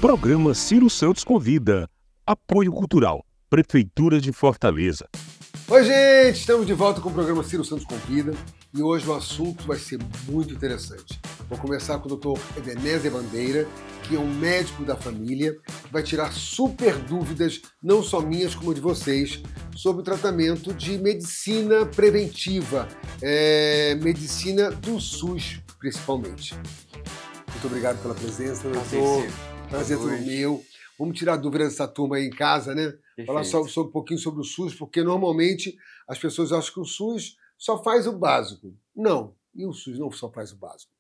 Programa Ciro Santos Convida. Apoio Cultural. Prefeitura de Fortaleza. Oi, gente! Estamos de volta com o programa Ciro Santos Convida e hoje o assunto vai ser muito interessante. Vou começar com o Dr. Ebenezer Bandeira, que é um médico da família, que vai tirar super dúvidas, não só minhas como de vocês, sobre o tratamento de medicina preventiva, medicina do SUS, principalmente. Muito obrigado pela presença, doutor. Prazer todo meu. Vamos tirar dúvidas dessa turma aí em casa, né? Perfeito. Falar só um pouquinho sobre o SUS, porque normalmente as pessoas acham que o SUS só faz o básico. Não, e o SUS não só faz o básico.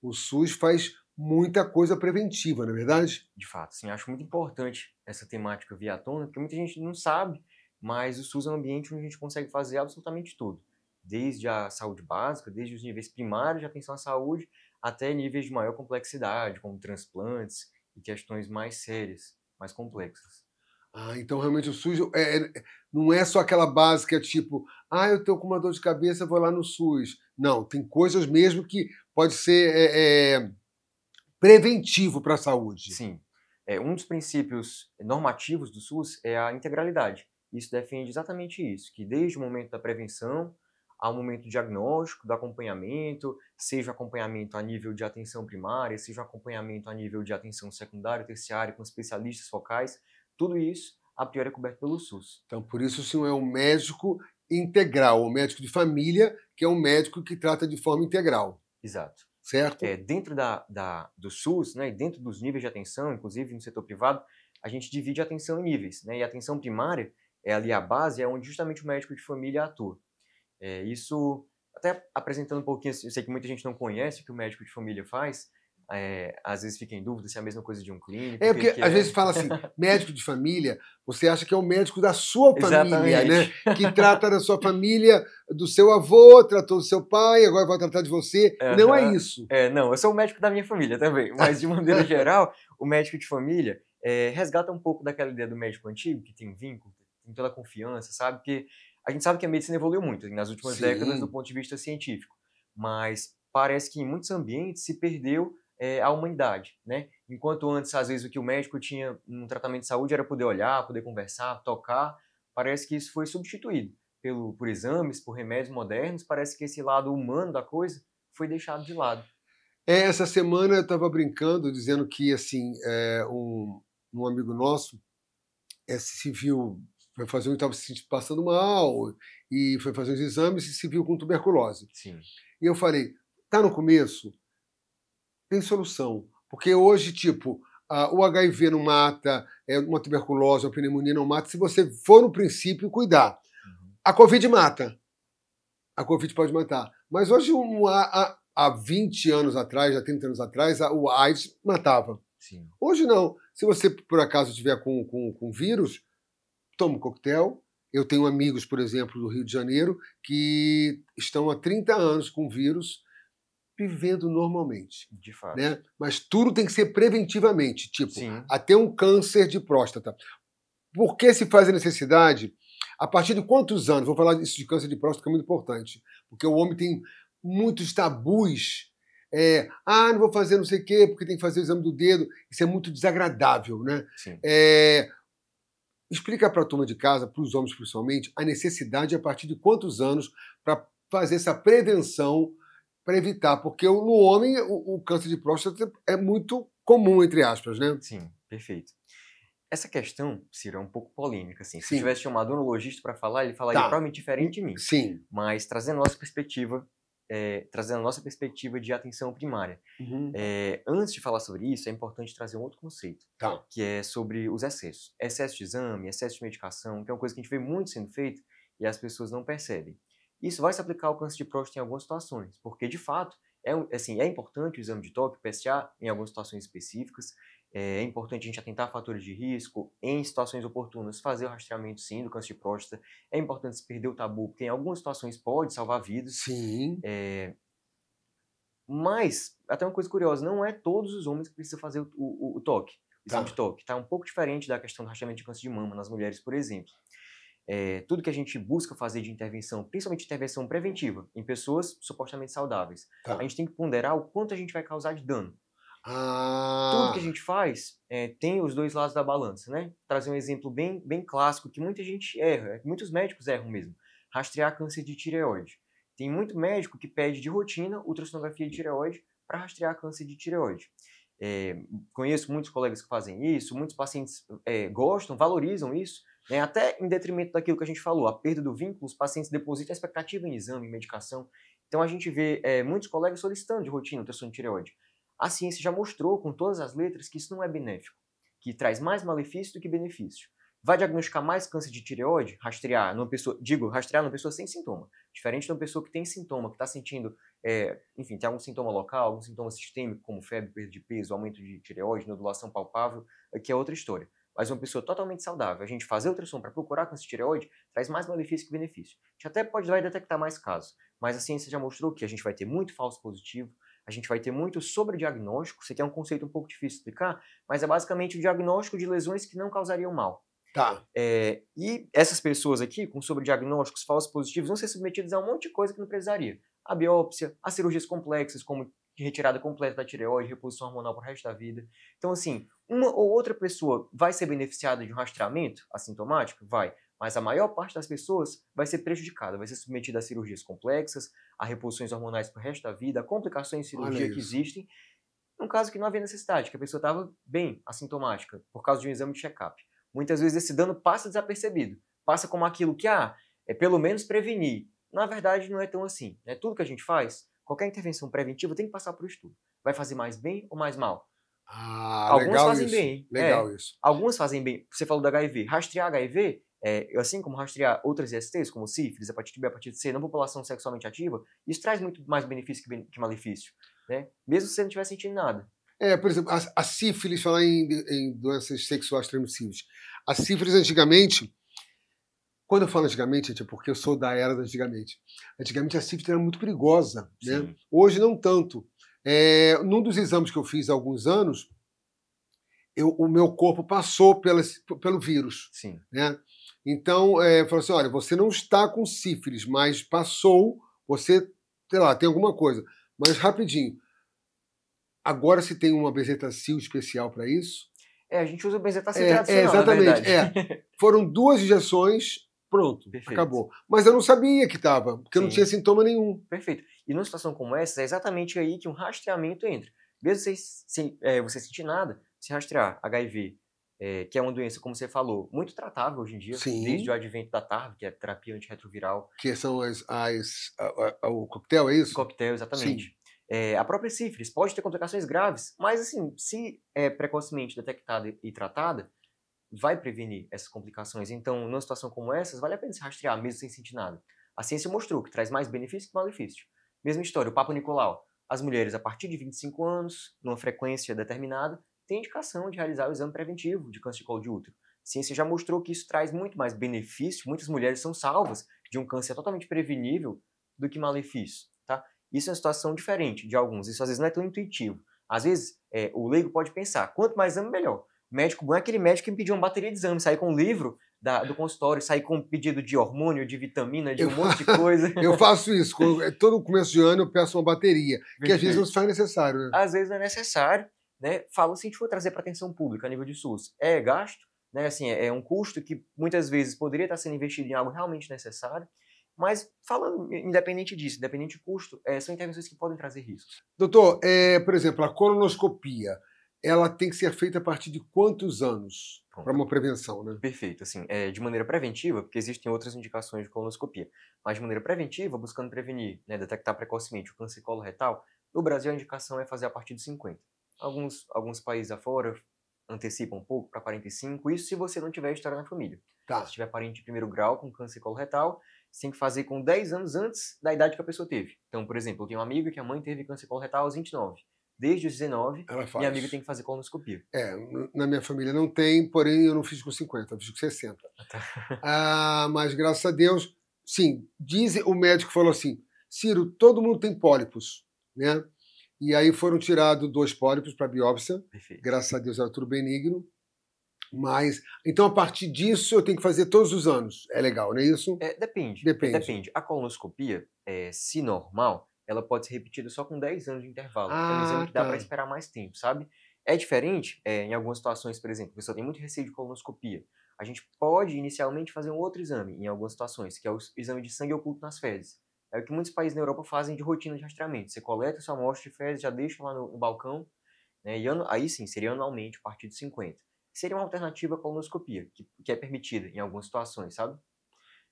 O SUS faz muita coisa preventiva, não é verdade? De fato, sim. Acho muito importante essa temática vir à tona, porque muita gente não sabe, mas o SUS é um ambiente onde a gente consegue fazer absolutamente tudo. Desde a saúde básica, desde os níveis primários de atenção à saúde, até níveis de maior complexidade, como transplantes e questões mais sérias, mais complexas. Então realmente o SUS não é só aquela básica tipo, eu estou com uma dor de cabeça, vou lá no SUS. Não, tem coisas mesmo que pode ser preventivo para a saúde. Sim. Um dos princípios normativos do SUS é a integralidade. Isso defende exatamente isso, que desde o momento da prevenção ao momento do diagnóstico, do acompanhamento, seja o acompanhamento a nível de atenção primária, seja o acompanhamento a nível de atenção secundária, terciária, com especialistas focais, tudo isso, a priori, é coberto pelo SUS. Então, por isso o senhor é um médico integral, um médico de família, que é um médico que trata de forma integral. Exato. Certo? Dentro do SUS, né, e dentro dos níveis de atenção, inclusive no setor privado, a gente divide a atenção em níveis, né, e a atenção primária é ali a base, é onde justamente o médico de família atua. Isso, até apresentando um pouquinho, eu sei que muita gente não conhece o que o médico de família faz, às vezes fica em dúvida se é a mesma coisa de um clínico. Porque às vezes fala assim, médico de família, você acha que é o médico da sua família, né? Que trata da sua família, do seu avô, tratou do seu pai, agora vai tratar de você. Uhum. Não é isso. Não, eu sou o médico da minha família também, mas de maneira geral, o médico de família resgata um pouco daquela ideia do médico antigo, que tem um vínculo, tem toda a confiança, sabe? Porque a gente sabe que a medicina evoluiu muito nas últimas décadas do ponto de vista científico, mas parece que em muitos ambientes se perdeu a humanidade, né? Enquanto antes, às vezes, o que o médico tinha no tratamento de saúde era poder olhar, poder conversar, tocar, parece que isso foi substituído por exames, por remédios modernos, parece que esse lado humano da coisa foi deixado de lado. Essa semana eu estava brincando, dizendo que assim, um amigo nosso se viu, foi fazer, estava se passando mal e foi fazer os exames e se viu com tuberculose. Sim. E eu falei, tá no começo? Tem solução. Porque hoje, tipo, o HIV não mata, uma tuberculose, uma pneumonia não mata, se você for no princípio cuidar. Uhum. A Covid mata. A Covid pode matar. Mas hoje, há 20 anos atrás, há 30 anos atrás, o AIDS matava. Sim. Hoje não. Se você, por acaso, tiver com vírus, toma um coquetel. Eu tenho amigos, por exemplo, do Rio de Janeiro, que estão há 30 anos com vírus, vivendo normalmente. De fato. Né? Mas tudo tem que ser preventivamente, tipo, Sim. até um câncer de próstata. Por que se faz a necessidade? A partir de quantos anos? Vou falar isso de câncer de próstata, que é muito importante, porque o homem tem muitos tabus. Não vou fazer não sei o quê, porque tem que fazer o exame do dedo. Isso é muito desagradável, né? Sim. Explica para a turma de casa, para os homens principalmente, a necessidade a partir de quantos anos para fazer essa prevenção para evitar, porque no homem o câncer de próstata é muito comum, entre aspas, né? Sim, perfeito. Essa questão, Ciro, é um pouco polêmica, assim. Se Sim. eu tivesse chamado um urologista para falar, ele falaria provavelmente diferente de mim. Sim. Mas trazendo a nossa perspectiva de atenção primária. Uhum. Antes de falar sobre isso, é importante trazer um outro conceito, Tá. que é sobre os excessos. Excesso de exame, excesso de medicação, que é uma coisa que a gente vê muito sendo feito e as pessoas não percebem. Isso vai se aplicar ao câncer de próstata em algumas situações, porque, de fato, é importante o exame de toque, o PSA, em algumas situações específicas. É importante a gente atentar a fatores de risco, em situações oportunas, fazer o rastreamento, sim, do câncer de próstata. É importante se perder o tabu, porque em algumas situações pode salvar vidas. Sim. Mas, até uma coisa curiosa, não é todos os homens que precisam fazer o toque, o exame de toque. Tá um pouco diferente da questão do rastreamento de câncer de mama nas mulheres, por exemplo. Tudo que a gente busca fazer de intervenção, principalmente intervenção preventiva, em pessoas supostamente saudáveis, Tá. a gente tem que ponderar o quanto a gente vai causar de dano. Tudo que a Ah, gente faz tem os dois lados da balança, né? Vou trazer um exemplo bem clássico que muita gente erra, muitos médicos erram mesmo. Rastrear câncer de tireoide. Tem muito médico que pede de rotina ultrassonografia de tireoide para rastrear câncer de tireoide. Conheço muitos colegas que fazem isso, muitos pacientes gostam, valorizam isso, né? Até em detrimento daquilo que a gente falou, a perda do vínculo, os pacientes depositam a expectativa em exame, em medicação. Então a gente vê muitos colegas solicitando de rotina ultrassom de tireoide. A ciência já mostrou com todas as letras que isso não é benéfico, que traz mais malefício do que benefício. Vai diagnosticar mais câncer de tireoide, rastrear numa pessoa sem sintoma. Diferente de uma pessoa que tem sintoma, que está sentindo, enfim, tem algum sintoma local, algum sintoma sistêmico, como febre, perda de peso, aumento de tireoide, nodulação palpável, que é outra história. Mas uma pessoa totalmente saudável, a gente fazer ultrassom para procurar câncer de tireoide, traz mais malefício que benefício. A gente até pode lá detectar mais casos, mas a ciência já mostrou que a gente vai ter muito falso positivo, a gente vai ter muito sobrediagnóstico, isso aqui é um conceito um pouco difícil de explicar, mas é basicamente o diagnóstico de lesões que não causariam mal. tá. E essas pessoas aqui, com sobrediagnósticos falsos positivos, vão ser submetidas a um monte de coisa que não precisaria. A biópsia, as cirurgias complexas, como retirada completa da tireoide, reposição hormonal para o resto da vida. Então, assim, uma ou outra pessoa vai ser beneficiada de um rastreamento assintomático? Vai. Mas a maior parte das pessoas vai ser prejudicada, vai ser submetida a cirurgias complexas, a reposições hormonais para o resto da vida, a complicações de cirurgia que existem. Num caso que não havia necessidade, que a pessoa estava bem, assintomática, por causa de um exame de check-up. Muitas vezes esse dano passa desapercebido. Passa como aquilo que, é pelo menos prevenir. Na verdade, não é tão assim. Né? Tudo que a gente faz, qualquer intervenção preventiva tem que passar por estudo. Vai fazer mais bem ou mais mal? Algumas Legal fazem isso. bem. Legal isso. Algumas fazem bem. Você falou do HIV. Rastrear HIV, assim como rastrear outras ISTs, como sífilis, hepatite B, hepatite C, na população sexualmente ativa, isso traz muito mais benefício que malefício. Né? Mesmo se você não estiver sentindo nada. Por exemplo, a sífilis, falar em doenças sexuais transmissíveis. A sífilis, antigamente, quando eu falo antigamente, gente, é porque eu sou da era da antigamente. Antigamente a sífilis era muito perigosa, né? Hoje não tanto. Num dos exames que eu fiz há alguns anos, o meu corpo passou pelo vírus. Sim. Né? Então, falou assim, olha, você não está com sífilis, mas passou, você, sei lá, tem alguma coisa. Mas rapidinho, agora se tem uma bezetacil especial para isso? A gente usa o bezetacil tradicional, exatamente, na verdade. Foram 2 injeções, pronto, Perfeito. acabou. Mas eu não sabia que estava, porque eu não tinha sintoma nenhum. Perfeito. E numa situação como essa, é exatamente aí que um rastreamento entra. Mesmo você sentir nada, se rastrear HIV, que é uma doença, como você falou, muito tratável hoje em dia, desde o advento da TARV, que é a terapia antirretroviral. Que são o coquetel, é isso? Coquetel, exatamente. A própria sífilis pode ter complicações graves, mas assim, se é precocemente detectada e tratada, vai prevenir essas complicações. Então, numa situação como essa, vale a pena se rastrear, mesmo sem sentir nada. A ciência mostrou que traz mais benefício que malefício. Mesma história, o Papa Nicolau. As mulheres, a partir de 25 anos, numa frequência determinada, têm indicação de realizar o exame preventivo de câncer de colo de útero. A ciência já mostrou que isso traz muito mais benefício, muitas mulheres são salvas de um câncer totalmente prevenível do que malefício. Tá? Isso é uma situação diferente de alguns, isso às vezes não é tão intuitivo. Às vezes, o leigo pode pensar, quanto mais exame, melhor. Médico bom é aquele médico que me pediu uma bateria de exame, sair com um livro do consultório, sair com um pedido de hormônio, de vitamina, de um monte de coisa. Eu faço isso. Todo começo de ano eu peço uma bateria, que às vezes não se faz necessário. Né? Às vezes não é necessário. Né? Falo, se a gente for trazer para a atenção pública a nível de SUS, é gasto, né? Assim, é um custo que muitas vezes poderia estar sendo investido em algo realmente necessário, mas falando independente disso, independente do custo, são intervenções que podem trazer riscos. Doutor, por exemplo, a colonoscopia, ela tem que ser feita a partir de quantos anos para uma prevenção, né? Perfeito, assim, de maneira preventiva, porque existem outras indicações de colonoscopia, mas de maneira preventiva, buscando prevenir, né, detectar precocemente o câncer coloretal, no Brasil a indicação é fazer a partir de 50. Alguns países afora antecipam um pouco para 45, isso se você não tiver história na família. Tá. Se tiver parente de primeiro grau com câncer coloretal, você tem que fazer com 10 anos antes da idade que a pessoa teve. Então, por exemplo, eu tenho uma amiga que a mãe teve câncer coloretal aos 29. Desde os 19, minha amiga tem que fazer colonoscopia. Na minha família não tem, porém eu não fiz com 50, eu fiz com 60. Mas graças a Deus, sim, o médico falou assim, Ciro, todo mundo tem pólipos, né? E aí foram tirados 2 pólipos para biópsia. Perfeito. Graças a Deus era tudo benigno. Mas, então, a partir disso, eu tenho que fazer todos os anos. É legal, não é isso? Depende. A colonoscopia, se normal, ela pode ser repetida só com 10 anos de intervalo. É um exame que dá para esperar mais tempo, sabe? É diferente em algumas situações, por exemplo, a pessoa tem muito receio de colonoscopia. A gente pode inicialmente fazer um outro exame em algumas situações, que é o exame de sangue oculto nas fezes. É o que muitos países na Europa fazem de rotina de rastreamento. Você coleta sua amostra de fezes, já deixa lá no balcão, né, e aí sim, seria anualmente, a partir de 50. Seria uma alternativa à colonoscopia, que é permitida em algumas situações, sabe?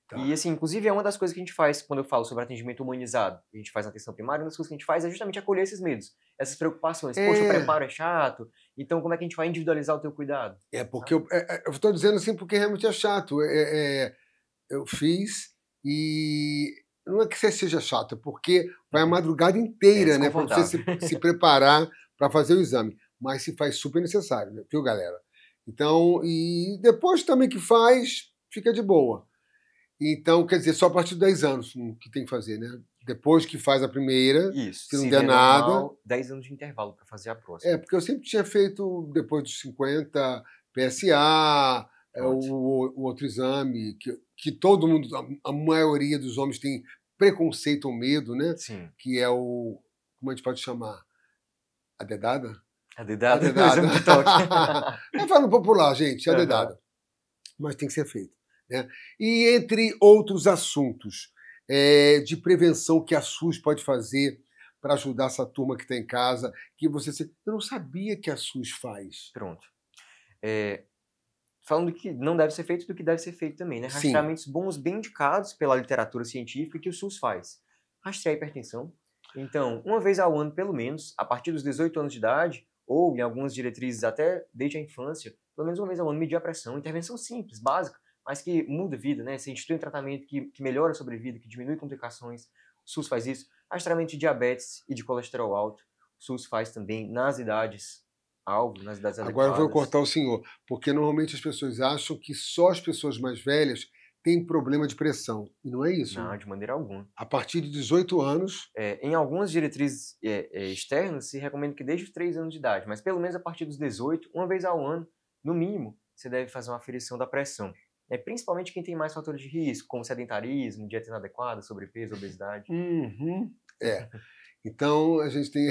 Tá. E assim, inclusive é uma das coisas que a gente faz quando eu falo sobre atendimento humanizado, a gente faz na atenção primária, uma das coisas que a gente faz é justamente acolher esses medos, essas preocupações. Poxa, o preparo é chato, então como é que a gente vai individualizar o teu cuidado? Porque eu estou dizendo assim porque realmente é chato. Eu fiz e não é que você seja chato, é porque vai a madrugada inteira, né, para você se preparar para fazer o exame. Mas se faz super necessário, né, viu, galera? Então, e depois também que faz, fica de boa. Então, quer dizer, só a partir de 10 anos que tem que fazer, né? Depois que faz a primeira, isso, se não der nada... Normal, 10 anos de intervalo para fazer a próxima. Porque eu sempre tinha feito, depois dos 50, PSA, o outro exame, que todo mundo, a maioria dos homens tem preconceito ou medo, né? Sim. Que é o... Como a gente pode chamar? A dedada? A dedada. Exame de toque. É falando popular, gente, a dedada. Mas tem que ser feito. Né? E entre outros assuntos de prevenção que a SUS pode fazer para ajudar essa turma que está em casa, que eu não sabia que a SUS faz. Pronto. Falando do que não deve ser feito e do que deve ser feito também, né? Rastreamentos bons, bem indicados pela literatura científica que o SUS faz. Rastrear a hipertensão. Então, uma vez ao ano, pelo menos, a partir dos 18 anos de idade, ou em algumas diretrizes até desde a infância, pelo menos uma vez ao ano, medir a pressão. Intervenção simples, básica, mas que muda a vida, né? Você institui um tratamento que melhora a sobrevida, que diminui complicações. O SUS faz isso. Rastreamento de diabetes e de colesterol alto. O SUS faz também nas idades alvo, nas idades adequadas. Agora eu vou cortar o senhor, porque normalmente as pessoas acham que só as pessoas mais velhas têm problema de pressão. E não é isso. Não, né? de maneira alguma. A partir de 18 anos... Em algumas diretrizes externas, se recomenda que desde os 3 anos de idade, mas pelo menos a partir dos 18, uma vez ao ano, no mínimo, você deve fazer uma aferição da pressão. Principalmente quem tem mais fatores de risco, como sedentarismo, dieta inadequada, sobrepeso, obesidade. Então, a gente tem...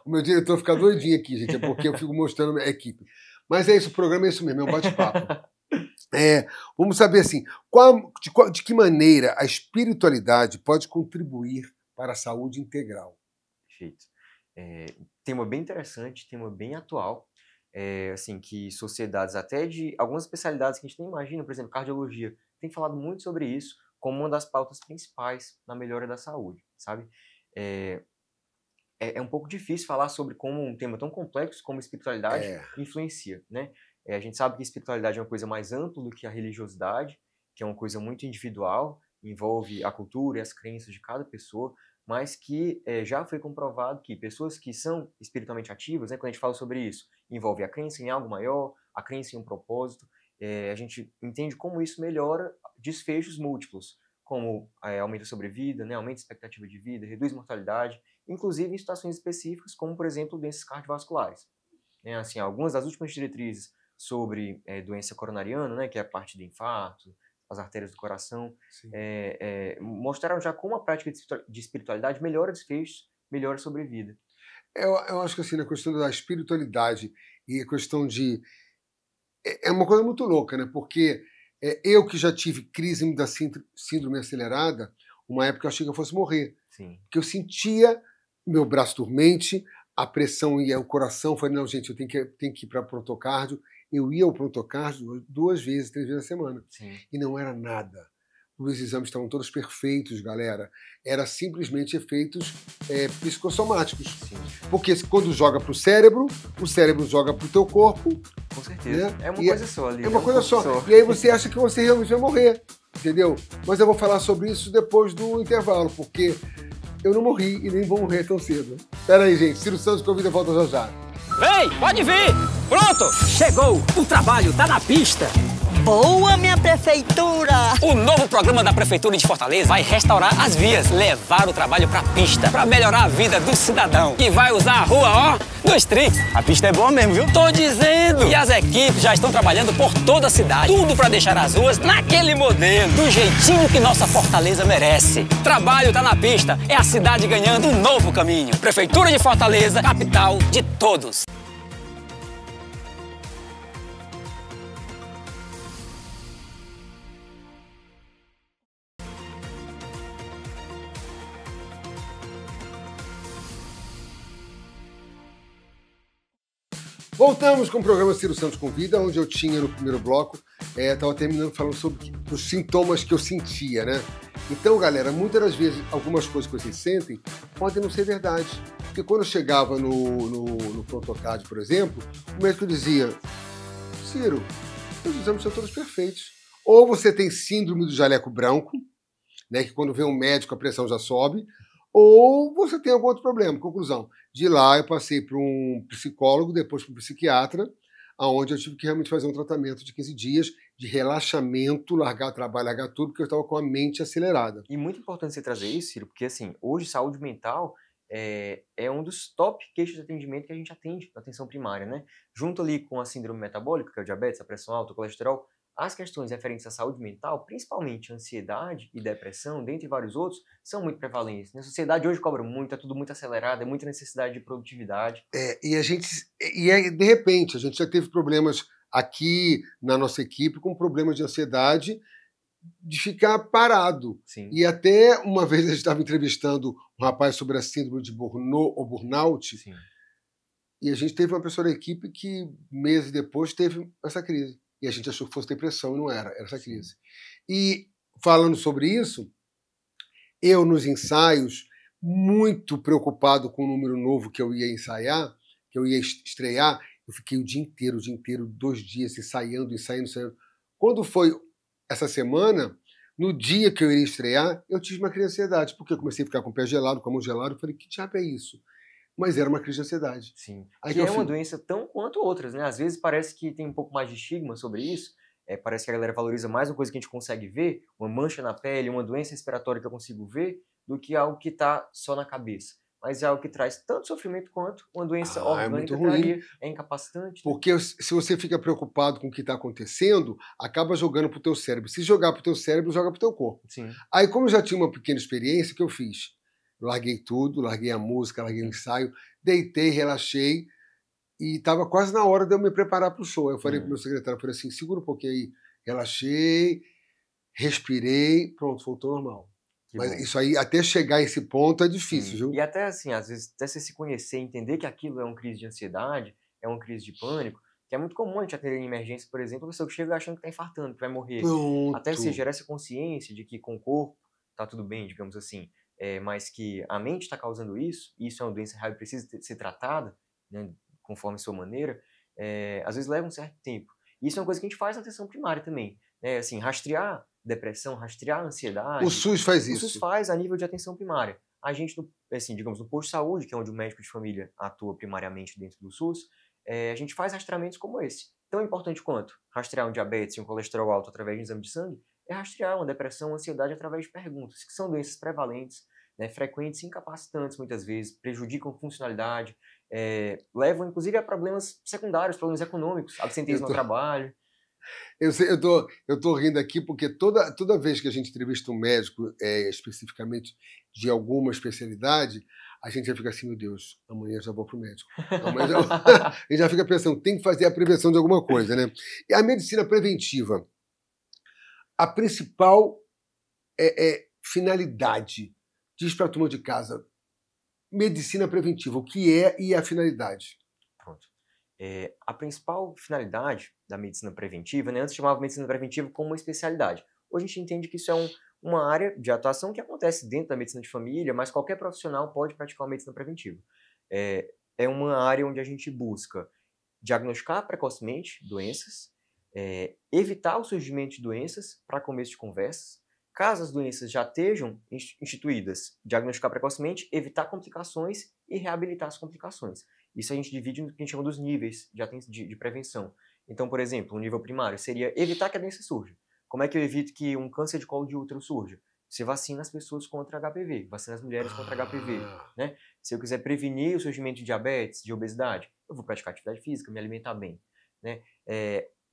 O meu diretor fica doidinho aqui, gente, é porque eu fico mostrando a equipe. Mas é isso, o programa é isso mesmo, é um bate-papo. Vamos saber assim, de que maneira a espiritualidade pode contribuir para a saúde integral? Perfeito. Tema bem interessante, tema bem atual. Assim, que sociedades, até de algumas especialidades que a gente nem imagina, por exemplo, cardiologia, tem falado muito sobre isso como uma das pautas principais na melhora da saúde, sabe? É um pouco difícil falar sobre como um tema tão complexo como espiritualidade influencia, né? A gente sabe que a espiritualidade é uma coisa mais ampla do que a religiosidade, que é uma coisa muito individual, envolve a cultura e as crenças de cada pessoa, mas que já foi comprovado que pessoas que são espiritualmente ativas, né, quando a gente fala sobre isso, envolve a crença em algo maior, a crença em um propósito, a gente entende como isso melhora desfechos múltiplos, como aumenta a sobrevida, né, aumenta a expectativa de vida, reduz mortalidade, inclusive em situações específicas, como, por exemplo, doenças cardiovasculares. Assim, algumas das últimas diretrizes sobre doença coronariana, né, que é a parte do infarto, as artérias do coração, mostraram já como a prática de espiritualidade melhora desfechos, melhora a sobrevida. Eu acho que assim, na questão da espiritualidade e a questão de... É uma coisa muito louca, né? Porque eu que já tive crise da síndrome acelerada, uma época eu achei que eu fosse morrer. Sim. Porque eu sentia meu braço dormente, a pressão ia ao coração, eu falei, não, gente, eu tenho que ir para pronto-cardio. Eu ia ao pronto-cardio 2 vezes, 3 vezes a semana. Sim. E não era nada. Os exames estavam todos perfeitos, galera. Era simplesmente efeitos psicossomáticos. Sim. Porque quando joga para o cérebro joga para o teu corpo. Com certeza. Né? É uma coisa só ali. É uma coisa só. E aí você acha que você realmente vai morrer. Entendeu? Mas eu vou falar sobre isso depois do intervalo, porque eu não morri e nem vou morrer tão cedo. Pera aí, gente. Ciro Santos convida a volta já já. Vem, pode vir! Pronto! Chegou! O trabalho tá na pista! boa, minha prefeitura! O novo programa da Prefeitura de Fortaleza vai restaurar as vias, levar o trabalho pra pista, pra melhorar a vida do cidadão. E vai usar a rua, dos trinks. A pista é boa mesmo, viu? Tô dizendo! E as equipes já estão trabalhando por toda a cidade. Tudo pra deixar as ruas naquele modelo, do jeitinho que nossa Fortaleza merece. Trabalho tá na pista, é a cidade ganhando um novo caminho. Prefeitura de Fortaleza, capital de todos. Voltamos com o programa Ciro Santos Convida, onde eu tinha no primeiro bloco, estava terminando falando sobre os sintomas que eu sentia, né? Então, galera, muitas das vezes, algumas coisas que vocês sentem podem não ser verdade. Porque quando eu chegava no pronto-tarde, por exemplo, o médico dizia: Ciro, os exames são todos perfeitos. Ou você tem síndrome do jaleco branco, né, que quando vê um médico a pressão já sobe, ou você tem algum outro problema. Conclusão, de lá eu passei para um psicólogo, depois para um psiquiatra, onde eu tive que realmente fazer um tratamento de 15 dias de relaxamento, largar o trabalho, largar tudo, porque eu estava com a mente acelerada. E muito importante você trazer isso, Ciro, porque assim, hoje saúde mental é um dos top queixos de atendimento que a gente atende na atenção primária, né? Junto ali com a síndrome metabólica, que é o diabetes, a pressão alta, o colesterol, as questões referentes à saúde mental, principalmente ansiedade e depressão, dentre vários outros, são muito prevalentes. A sociedade hoje cobra muito, é tudo muito acelerado, é muita necessidade de produtividade. De repente, a gente já teve problemas aqui na nossa equipe com problemas de ansiedade, de ficar parado. Sim. E até uma vez a gente estava entrevistando um rapaz sobre a síndrome de burnout, Sim. E a gente teve uma pessoa da equipe que, meses depois, teve essa crise. E a gente achou que fosse depressão, e não era essa crise. E, falando sobre isso, eu, nos ensaios, muito preocupado com o número novo que eu ia ensaiar, que eu ia estrear, eu fiquei o dia inteiro, 2 dias, ensaiando. Quando foi essa semana, no dia que eu iria estrear, eu tive uma crise de ansiedade, porque eu comecei a ficar com o pé gelado, com a mão gelada, eu falei, que diabo é isso? Mas era uma crise de ansiedade. Sim. Aí que é uma doença tão quanto outras, né? Às vezes parece que tem um pouco mais de estigma sobre isso. Parece que a galera valoriza mais uma coisa que a gente consegue ver, uma mancha na pele, uma doença respiratória que eu consigo ver, do que algo que está só na cabeça. Mas é algo que traz tanto sofrimento quanto uma doença orgânica traria, é incapacitante. Porque se você fica preocupado com o que está acontecendo, acaba jogando para o teu cérebro. Se jogar para o teu cérebro, joga para o teu corpo. Sim. Aí, como eu já tinha uma pequena experiência, o que eu fiz? Larguei tudo, larguei a música, larguei o ensaio, deitei, relaxei, e estava quase na hora de eu me preparar para o show. Eu falei para o meu secretário, falei assim, segura um pouquinho aí, relaxei, respirei, pronto, voltou normal. Mas isso aí, até chegar a esse ponto, é difícil, viu? E até assim, às vezes, até você se conhecer, entender que aquilo é uma crise de ansiedade, é uma crise de pânico, que é muito comum a gente atender em emergência, por exemplo, a pessoa que chega achando que está infartando, que vai morrer. Pronto. Até você gerar essa consciência de que com o corpo tá tudo bem, digamos assim, mas que a mente está causando isso, e isso é uma doença real e precisa ser tratada, né, conforme a sua maneira, às vezes leva um certo tempo. E isso é uma coisa que a gente faz na atenção primária também. Assim, rastrear depressão, rastrear ansiedade. O SUS faz isso. O SUS faz a nível de atenção primária. A gente, assim, digamos, no posto de saúde, que é onde o médico de família atua primariamente dentro do SUS, a gente faz rastreamentos como esse. Tão importante quanto rastrear um diabetes e um colesterol alto através de um exame de sangue, é rastrear uma depressão, uma ansiedade através de perguntas, que são doenças prevalentes, né, frequentes e incapacitantes muitas vezes, prejudicam a funcionalidade, levam inclusive a problemas secundários, problemas econômicos, absenteísmo no trabalho. Eu tô rindo aqui porque toda vez que a gente entrevista um médico, especificamente de alguma especialidade, a gente já fica assim, meu Deus, amanhã já vou pro médico. A gente já fica pensando, tem que fazer a prevenção de alguma coisa, né? E a medicina preventiva, a principal finalidade, diz para a turma de casa, medicina preventiva, o que é e a finalidade? Pronto. A principal finalidade da medicina preventiva, né, antes chamava medicina preventiva como uma especialidade. Hoje a gente entende que isso é uma área de atuação que acontece dentro da medicina de família, mas qualquer profissional pode praticar uma medicina preventiva. É uma área onde a gente busca diagnosticar precocemente doenças, evitar o surgimento de doenças para começo de conversas. Caso as doenças já estejam instituídas, diagnosticar precocemente, evitar complicações e reabilitar as complicações. Isso a gente divide no que a gente chama dos níveis de prevenção. Então, por exemplo, um nível primário seria evitar que a doença surja. Como é que eu evito que um câncer de colo de útero surja? Você vacina as pessoas contra HPV, vacina as mulheres contra HPV, né? Se eu quiser prevenir o surgimento de diabetes, de obesidade, eu vou praticar atividade física, me alimentar bem, né?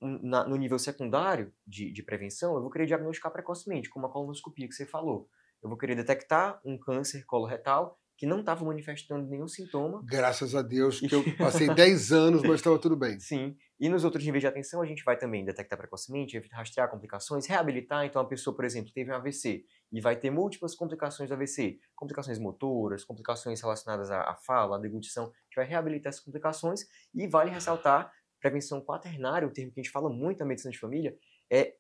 No nível secundário de prevenção, eu vou querer diagnosticar precocemente, como a colonoscopia que você falou. Eu vou querer detectar um câncer coloretal que não estava manifestando nenhum sintoma. Graças a Deus, que eu passei 10 anos, mas estava tudo bem. Sim. E nos outros níveis de atenção, a gente vai também detectar precocemente, rastrear complicações, reabilitar. Então, a pessoa, por exemplo, teve um AVC e vai ter múltiplas complicações do AVC. Complicações motoras, complicações relacionadas à fala, à deglutição. A gente vai reabilitar essas complicações e vale ressaltar prevenção quaternária, o termo que a gente fala muito na medicina de família, é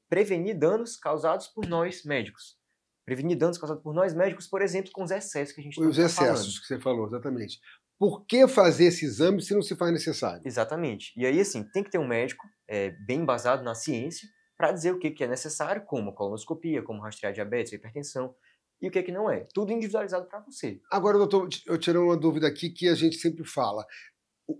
prevenir danos causados por nós médicos. Prevenir danos causados por nós médicos, por exemplo, com os excessos que a gente está falando. Os excessos que você falou, exatamente. Por que fazer esse exame se não se faz necessário? Exatamente. E aí, assim, tem que ter um médico bem embasado na ciência para dizer o que é necessário, como a colonoscopia, como rastrear diabetes, hipertensão, e o que não é. Tudo individualizado para você. Agora, doutor, eu tirei uma dúvida aqui que a gente sempre fala.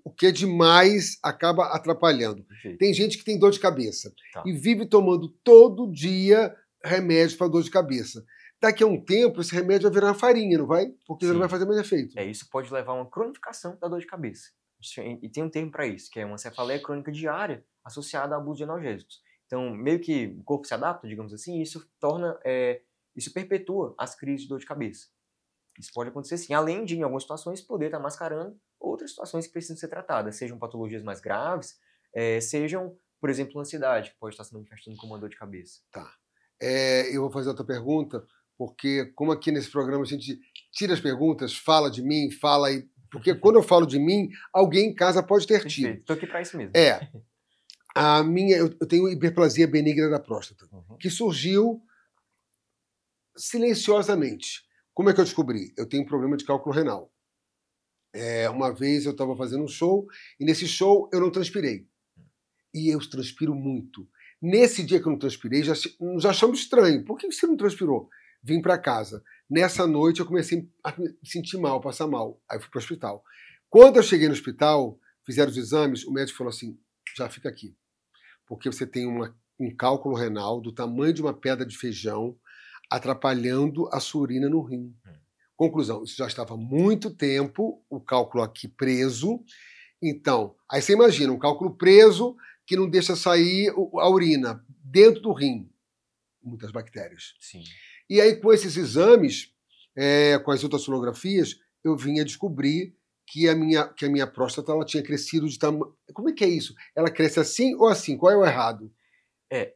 O que é demais acaba atrapalhando. Perfeito. Tem gente que tem dor de cabeça Tá. e vive tomando todo dia remédio para dor de cabeça. Daqui a um tempo, esse remédio vai virar farinha, não vai? Porque já não vai fazer mais efeito. Isso pode levar a uma cronificação da dor de cabeça. E tem um termo para isso, que é uma cefaleia crônica diária associada a abuso de analgésicos. Então, meio que o corpo se adapta, digamos assim, e isso isso perpetua as crises de dor de cabeça. Isso pode acontecer sim, além de, em algumas situações, poder estar mascarando outras situações que precisam ser tratadas, sejam patologias mais graves, sejam, por exemplo, ansiedade, que pode estar se manifestando como uma dor de cabeça. Tá. Eu vou fazer outra pergunta, porque como aqui nesse programa a gente tira as perguntas, fala de mim, porque quando eu falo de mim, alguém em casa pode ter tido. Perfeito, estou aqui para isso mesmo. Eu tenho hiperplasia benigna da próstata, que surgiu silenciosamente. Como é que eu descobri? Eu tenho um problema de cálculo renal. Uma vez eu estava fazendo um show, e nesse show eu não transpirei. E eu transpiro muito. Nesse dia que eu não transpirei, já achamos estranho. Por que você não transpirou? Vim para casa. Nessa noite eu comecei a me sentir mal, passar mal. Aí fui para o hospital. Quando eu cheguei no hospital, fizeram os exames, o médico falou assim, já fica aqui. Porque você tem um cálculo renal do tamanho de uma pedra de feijão, atrapalhando a sua urina no rim. Conclusão, isso já estava há muito tempo, o cálculo aqui preso. Então, aí você imagina, um cálculo preso que não deixa sair a urina dentro do rim. Muitas bactérias. Sim. E aí, com esses exames, com as ultrassonografias, eu vim a descobrir que a minha próstata ela tinha crescido de tamanho... Como é que é isso? Ela cresce assim ou assim? Qual é o errado?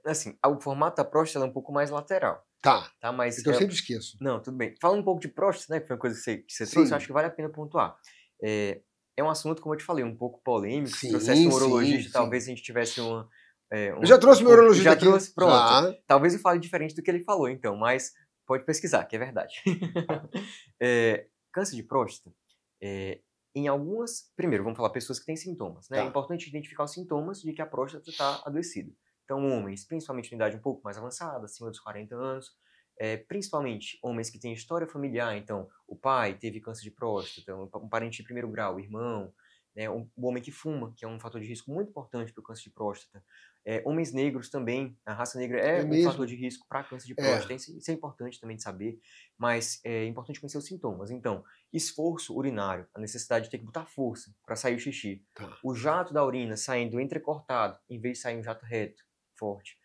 Assim, o formato da próstata é um pouco mais lateral. Tá, mas então eu sempre esqueço. Não, tudo bem. Falando um pouco de próstata, né, que foi uma coisa que você trouxe, eu acho que vale a pena pontuar. É um assunto, como eu te falei, um pouco polêmico. Se trouxesse um urologista, talvez a gente tivesse uma... Eu já trouxe meu urologista aqui. Já trouxe, pronto. Talvez eu fale diferente do que ele falou, então, mas pode pesquisar, que é verdade. Câncer de próstata, em algumas... Primeiro, vamos falar pessoas que têm sintomas, né? É importante identificar os sintomas de que a próstata está adoecida. Então, homens, principalmente em idade um pouco mais avançada, acima dos 40 anos, principalmente homens que têm história familiar, então o pai teve câncer de próstata, um parente de primeiro grau, o irmão, né, o homem que fuma, que é um fator de risco muito importante para o câncer de próstata. Homens negros também, a raça negra é um fator de risco para câncer de próstata, isso é importante também de saber, mas é importante conhecer os sintomas. Então, esforço urinário, a necessidade de ter que botar força para sair o xixi, o jato da urina saindo entrecortado, em vez de sair um jato reto, forte,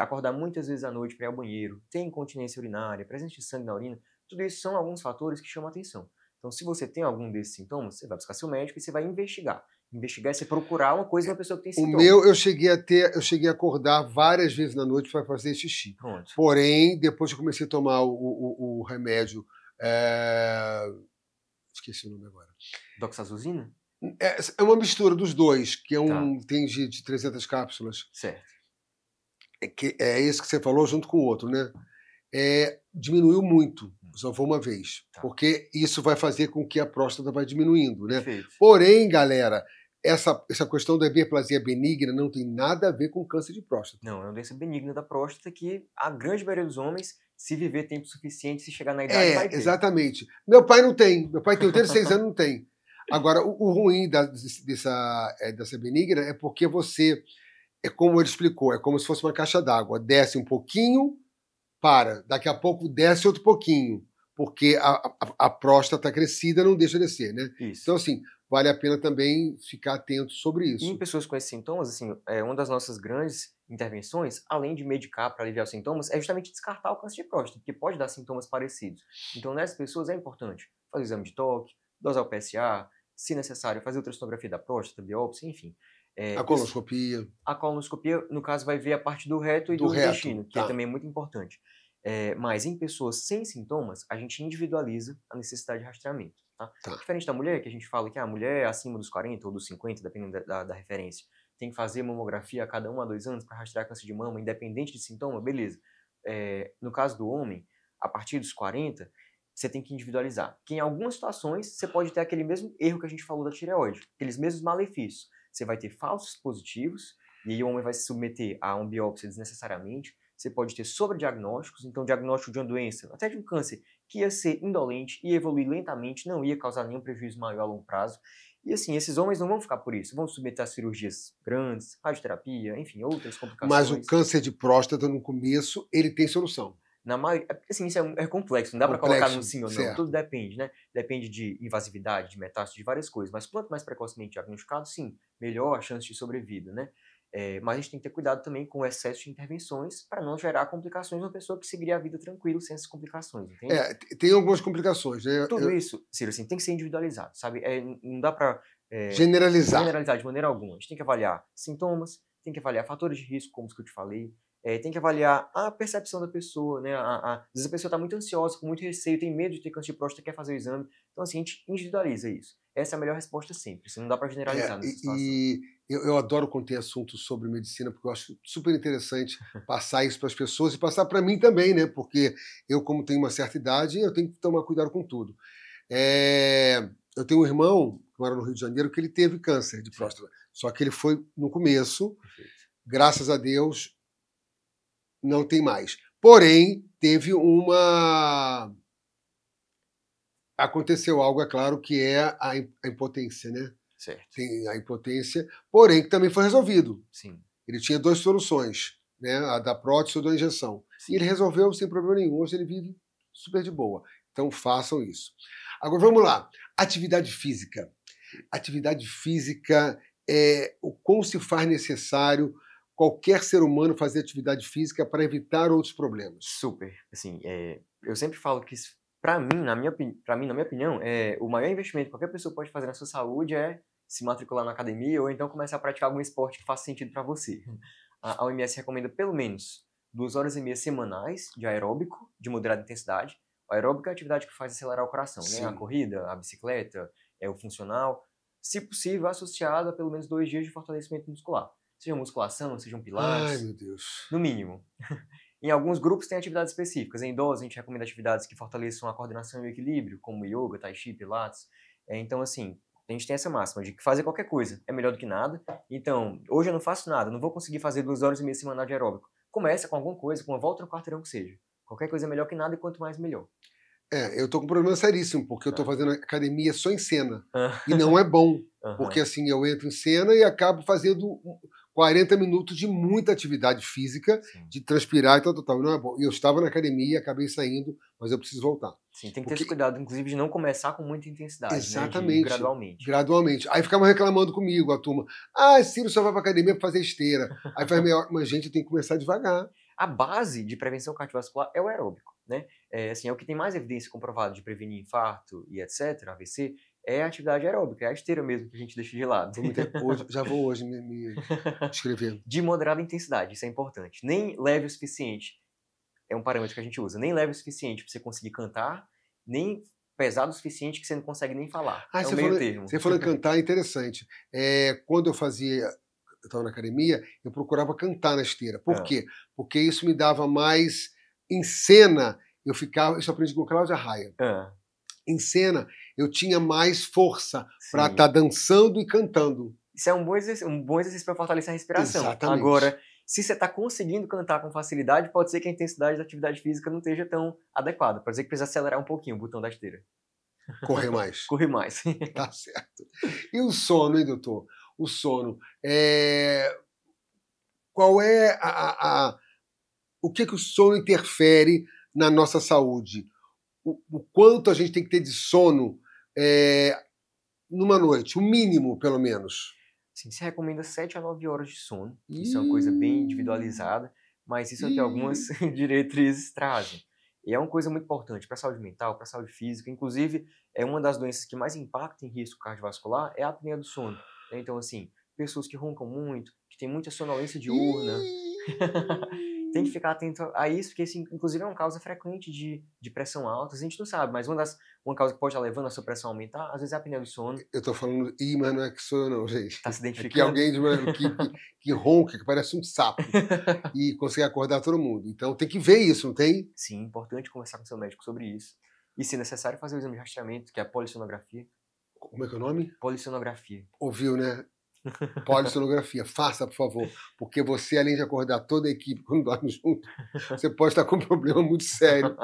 acordar muitas vezes à noite para ir ao banheiro, ter incontinência urinária, presença de sangue na urina, tudo isso são alguns fatores que chamam a atenção. Então, se você tem algum desses sintomas, você vai buscar seu médico e você vai investigar. Investigar é você procurar uma coisa de uma pessoa que tem sintomas. O meu, eu cheguei a acordar várias vezes na noite para fazer xixi. Pronto. Porém, depois que eu comecei a tomar o remédio, esqueci o nome agora. Doxazosina? É uma mistura dos dois, que tem de 300 cápsulas. Certo. É esse que você falou junto com o outro, né? Diminuiu muito, só foi uma vez. Porque isso vai fazer com que a próstata vai diminuindo, né? Perfeito. Porém, galera, essa questão da hiperplasia benigna não tem nada a ver com câncer de próstata. Não, é uma doença benigna da próstata que a grande maioria dos homens, se viver tempo suficiente, se chegar na idade, vai ter. Exatamente. Meu pai não tem. Meu pai tem 86 anos, não tem. Agora, o ruim dessa benigna é porque você, é como ele explicou, é como se fosse uma caixa d'água. Desce um pouquinho, para. Daqui a pouco desce outro pouquinho. Porque a próstata crescida não deixa descer, né? Isso. Então, assim, vale a pena também ficar atento sobre E isso. em pessoas com esses sintomas, assim, uma das nossas grandes intervenções, além de medicar para aliviar os sintomas, é justamente descartar o câncer de próstata, porque pode dar sintomas parecidos. Então, nessas pessoas é importante fazer o exame de toque, dosar o PSA, se necessário, fazer ultrassonografia da próstata, biópsia, enfim. A colonoscopia. A colonoscopia, no caso, vai ver a parte do reto e do intestino, que tá. também é muito importante. Mas em pessoas sem sintomas, a gente individualiza a necessidade de rastreamento. Tá? Diferente da mulher, que a gente fala que a mulher acima dos 40 ou dos 50, dependendo da referência, tem que fazer mamografia a cada 1 a 2 anos para rastrear câncer de mama, independente de sintoma, beleza. No caso do homem, a partir dos 40, você tem que individualizar. Que em algumas situações, você pode ter aquele mesmo erro que a gente falou da tireoide, aqueles mesmos malefícios. Você vai ter falsos positivos, e aí o homem vai se submeter a uma biópsia desnecessariamente. Você pode ter sobrediagnósticos, então diagnóstico de uma doença, até de um câncer, que ia ser indolente, ia evoluir lentamente, não ia causar nenhum prejuízo maior a longo prazo. E assim, esses homens não vão ficar por isso, vão se submeter a cirurgias grandes, radioterapia, enfim, outras complicações. Mas o câncer de próstata, no começo, ele tem solução. Na maioria, assim, isso é complexo, não dá para colocar num sim ou não, certo. Tudo depende, né? Depende de invasividade, de metástase, de várias coisas, mas quanto mais precocemente diagnosticado, sim, melhor a chance de sobrevida, né? Mas a gente tem que ter cuidado também com o excesso de intervenções para não gerar complicações numa pessoa que seguiria a vida tranquilo sem essas complicações, entende? Tem algumas complicações, né? Tudo isso, Ciro, assim, tem que ser individualizado, sabe? Não dá para generalizar de maneira alguma. A gente tem que avaliar sintomas, tem que avaliar fatores de risco, como os que eu te falei, tem que avaliar a percepção da pessoa, né? Às vezes a pessoa está muito ansiosa, com muito receio, tem medo de ter câncer de próstata, quer fazer o exame. Então, assim, a gente individualiza isso. Essa é a melhor resposta sempre. Assim, não dá para generalizar nessa situação. E eu adoro quando tem assuntos sobre medicina, porque eu acho super interessante passar isso para as pessoas e passar para mim também, né? Porque eu, como tenho uma certa idade, eu tenho que tomar cuidado com tudo. Eu tenho um irmão que mora no Rio de Janeiro que ele teve câncer de próstata. Só que ele foi no começo. Perfeito. Graças a Deus, não tem mais. Porém, teve aconteceu algo, é claro, que é a impotência, né? Certo. Tem a impotência, porém que também foi resolvido. Sim. Ele tinha 2 soluções, né? A da prótese ou da injeção. Sim. E ele resolveu sem problema nenhum. Hoje ele vive super de boa. Então façam isso. Agora vamos lá. Atividade física. Atividade física é o quão se faz necessário qualquer ser humano fazer atividade física para evitar outros problemas. Super. Assim, eu sempre falo que para mim, na minha opinião, o maior investimento que qualquer pessoa pode fazer na sua saúde é se matricular na academia ou então começar a praticar algum esporte que faça sentido para você. A OMS recomenda pelo menos 2,5 horas semanais de aeróbico, de moderada intensidade. O aeróbico é a atividade que faz acelerar o coração, né? A corrida, a bicicleta, o funcional. Se possível, associado a pelo menos 2 dias de fortalecimento muscular. Seja musculação, seja um pilates. Ai, meu Deus. No mínimo. Em alguns grupos tem atividades específicas. Em idosos, a gente recomenda atividades que fortaleçam a coordenação e o equilíbrio, como yoga, tai chi, pilates. Então, assim, a gente tem essa máxima de que fazer qualquer coisa é melhor do que nada. Então, hoje eu não faço nada, não vou conseguir fazer 2 horas e meia semanal de aeróbico. Começa com alguma coisa, com uma volta no quarteirão que seja. Qualquer coisa é melhor que nada e quanto mais, melhor. Eu tô com um problema seríssimo, porque eu tô fazendo academia só em cena. E não é bom. Porque, assim, eu entro em cena e acabo fazendo 40 minutos de muita atividade física, de transpirar e tal. Não é bom. E eu estava na academia, acabei saindo, mas eu preciso voltar. Sim, tem que ter esse cuidado, inclusive, de não começar com muita intensidade. Exatamente. Né? Gradualmente. Gradualmente. Aí ficavam reclamando comigo, a turma. Ciro só vai pra academia pra fazer esteira. Aí faz meia hora. Mas, gente, eu tenho que começar devagar. A base de prevenção cardiovascular é o aeróbico, né? Assim, é o que tem mais evidência comprovada de prevenir infarto e etc., AVC, é a atividade aeróbica, é a esteira mesmo que a gente deixa de lado. Já vou hoje me inscrever. De moderada intensidade, isso é importante. Nem leve o suficiente, é um parâmetro que a gente usa, nem leve o suficiente para você conseguir cantar, nem pesado o suficiente que você não consegue nem falar. É o meio termo. Você falou em cantar, é interessante. Quando eu estava na academia, eu procurava cantar na esteira. Por quê? Porque isso me dava mais... Em cena, isso eu aprendi com Cláudia Raia. Em cena, eu tinha mais força para estar dançando e cantando. Isso é um bom exercício para fortalecer a respiração. Exatamente. Agora, se você está conseguindo cantar com facilidade, pode ser que a intensidade da atividade física não esteja tão adequada. Pode ser que precisa acelerar um pouquinho o botão da esteira. Correr mais. Correr mais. Tá certo. E o sono, hein, doutor? O sono. Qual é o que o sono interfere na nossa saúde? O quanto a gente tem que ter de sono numa noite? O mínimo, pelo menos. Sim, se recomenda 7 a 9 horas de sono. Isso é uma coisa bem individualizada, mas isso é o que algumas diretrizes trazem. E é uma coisa muito importante para a saúde mental, para a saúde física. Inclusive, é uma das doenças que mais impacta em risco cardiovascular é a apneia do sono. Então, assim, pessoas que roncam muito, que têm muita sonolência diurna, tem que ficar atento a isso, porque isso, inclusive, é uma causa frequente de pressão alta. A gente não sabe, mas uma causa que pode estar levando a sua pressão a aumentar, às vezes é a apneia do sono. Eu tô falando, mas não é que sou eu não, gente. Tá se identificando? É que alguém que ronca, que parece um sapo, e consegue acordar todo mundo. Então tem que ver isso, não tem? Sim, importante conversar com seu médico sobre isso. E, se necessário, fazer o exame de rastreamento, que é a polissonografia. Como é que é o nome? Polissonografia. Ouviu, né? Polissonografia, faça, por favor, porque você, além de acordar toda a equipe quando dorme junto, você pode estar com um problema muito sério.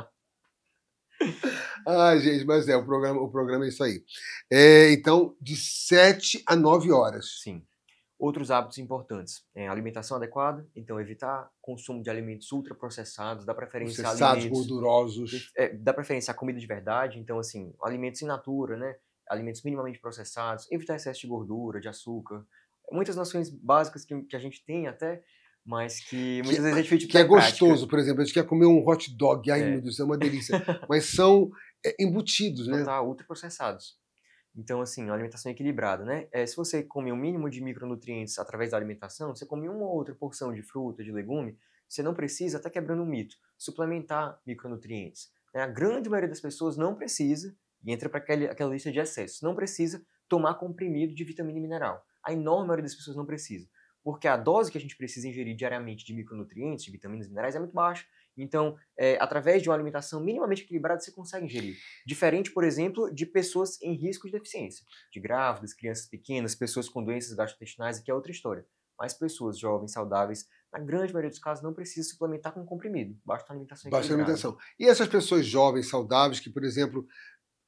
Ai, gente, mas o programa é isso aí. Então, de 7 a 9 horas. Sim. Outros hábitos importantes. Alimentação adequada, então evitar consumo de alimentos ultraprocessados, dá preferência a processados, alimentos gordurosos. Dá preferência a comida de verdade, então assim, alimentos in natura, né? Alimentos minimamente processados, evitar excesso de gordura, de açúcar. Muitas noções básicas que a gente tem até, mas que muitas vezes é difícil de que é botar em prática. gostoso, por exemplo, a gente quer comer um hot dog, ai meu Deus, é uma delícia, mas são embutidos, né? Total, ultraprocessados. Então, assim, uma alimentação equilibrada, né? Se você come um mínimo de micronutrientes através da alimentação, você come uma ou outra porção de fruta, de legume, você não precisa, até quebrando um mito, suplementar micronutrientes. A grande maioria das pessoas não precisa, e entra para aquela lista de excessos, não precisa tomar comprimido de vitamina e mineral. A enorme maioria das pessoas não precisa, porque a dose que a gente precisa ingerir diariamente de micronutrientes, de vitaminas e minerais é muito baixa. Então, através de uma alimentação minimamente equilibrada, você consegue ingerir. Diferente, por exemplo, de pessoas em risco de deficiência, de grávidas, crianças pequenas, pessoas com doenças gastrointestinais, que é outra história. Mas pessoas jovens, saudáveis, na grande maioria dos casos, não precisa suplementar com comprimido. Basta uma alimentação equilibrada. Basta alimentação. E essas pessoas jovens, saudáveis, que, por exemplo,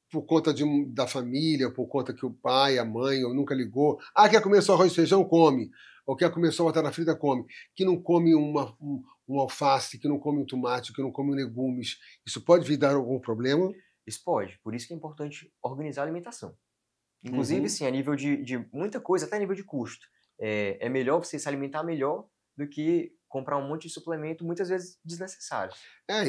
por conta da família, por conta que o pai, a mãe, ou nunca ligou, quer comer só arroz e feijão? Come. Ou quer comer só batata frita? Come. Que não come um alface, que não come um tomate, que não come legumes. Isso pode vir dar algum problema? Isso pode. Por isso que é importante organizar a alimentação. Inclusive, sim, a nível de muita coisa, até a nível de custo. É melhor você se alimentar melhor do que comprar um monte de suplemento, muitas vezes desnecessário.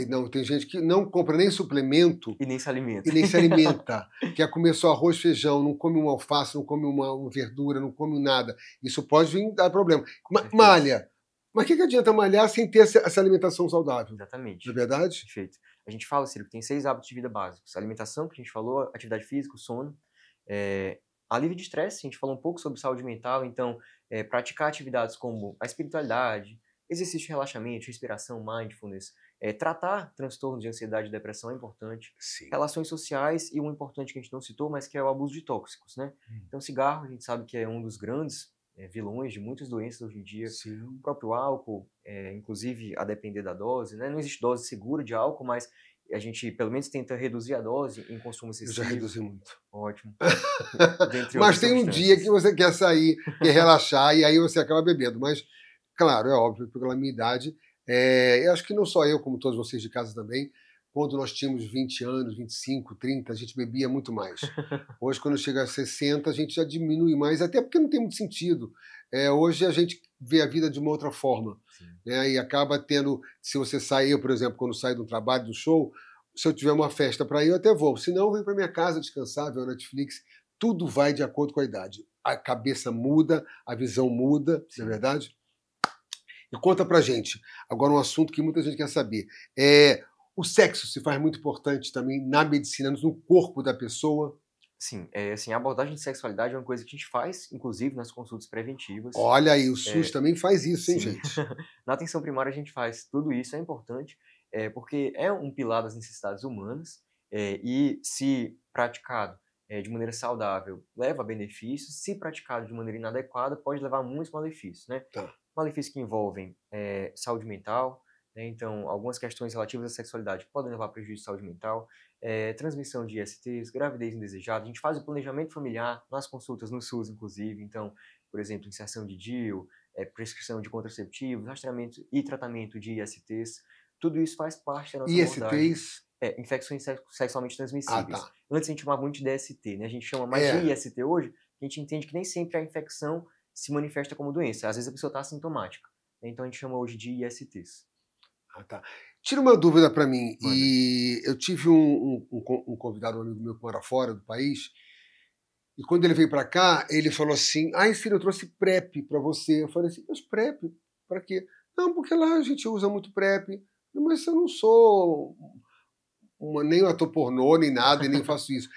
Não, tem gente que não compra nem suplemento. E nem se alimenta. E nem se alimenta. Quer comer só arroz, feijão, não come um alface, não come uma verdura, não come nada. Isso pode vir dar problema. Malha. Mas o que adianta malhar sem ter essa alimentação saudável? Exatamente. Não é verdade? Perfeito. A gente fala, Ciro, que tem 6 hábitos de vida básicos. A alimentação, que a gente falou, atividade física, o sono. Alívio de estresse, a gente falou um pouco sobre saúde mental, então praticar atividades como a espiritualidade, exercício de relaxamento, respiração, mindfulness, tratar transtornos de ansiedade e depressão é importante. Sim. Relações sociais e um importante que a gente não citou, mas que é o abuso de tóxicos, né? Então, cigarro, a gente sabe que é um dos grandes vilões de muitas doenças hoje em dia. Sim. O próprio álcool, inclusive a depender da dose, né? Não existe dose segura de álcool, mas a gente pelo menos tenta reduzir a dose em consumo excessivo. Eu já reduzi muito. Ótimo. Mas tem um dia que você quer sair, quer relaxar, e aí você acaba bebendo. Mas, claro, é óbvio, pela minha idade, eu acho que não só eu, como todos vocês de casa também, quando nós tínhamos 20 anos, 25, 30, a gente bebia muito mais. Hoje, quando chega a 60, a gente já diminui mais, até porque não tem muito sentido. Hoje a gente vê a vida de uma outra forma. Né? E acaba tendo, se você sair, eu, por exemplo, quando saio do trabalho, do show, se eu tiver uma festa para ir, eu até vou. Se não, eu venho para minha casa descansar, ver o Netflix. Tudo vai de acordo com a idade. A cabeça muda, a visão muda, não é verdade? E conta pra gente, agora um assunto que muita gente quer saber. O sexo se faz muito importante também na medicina, no corpo da pessoa? Sim, assim, a abordagem de sexualidade é uma coisa que a gente faz, inclusive nas consultas preventivas. Olha aí, o SUS também faz isso, hein, sim. gente? Na atenção primária a gente faz tudo isso, é importante, porque é um pilar das necessidades humanas e, se praticado de maneira saudável, leva a benefícios. Se praticado de maneira inadequada, pode levar a muitos malefícios, né? Tá. Malefícios que envolvem saúde mental, né? Então, algumas questões relativas à sexualidade podem levar a prejuízo de saúde mental. transmissão de ISTs, gravidez indesejada. A gente faz o planejamento familiar nas consultas no SUS, inclusive. Então, por exemplo, inserção de DIU, prescrição de contraceptivos, rastreamento e tratamento de ISTs. Tudo isso faz parte da nossa abordagem. ISTs? Infecções sexualmente transmissíveis. Ah, tá. Antes a gente chamava muito de DST, né? A gente chama mais de IST hoje, a gente entende que nem sempre a infecção se manifesta como doença. Às vezes a pessoa está assintomática. Então a gente chama hoje de ISTs. Ah, tá. Tira uma dúvida para mim. Manda. E eu tive um convidado, um amigo meu que mora fora do país, e quando ele veio para cá, ele falou assim: Ciro, eu trouxe PrEP para você. Eu falei assim: mas PrEP? Para quê? Não, porque lá a gente usa muito PrEP. Mas eu não sou nem um ator pornô, nem nada, e nem faço isso.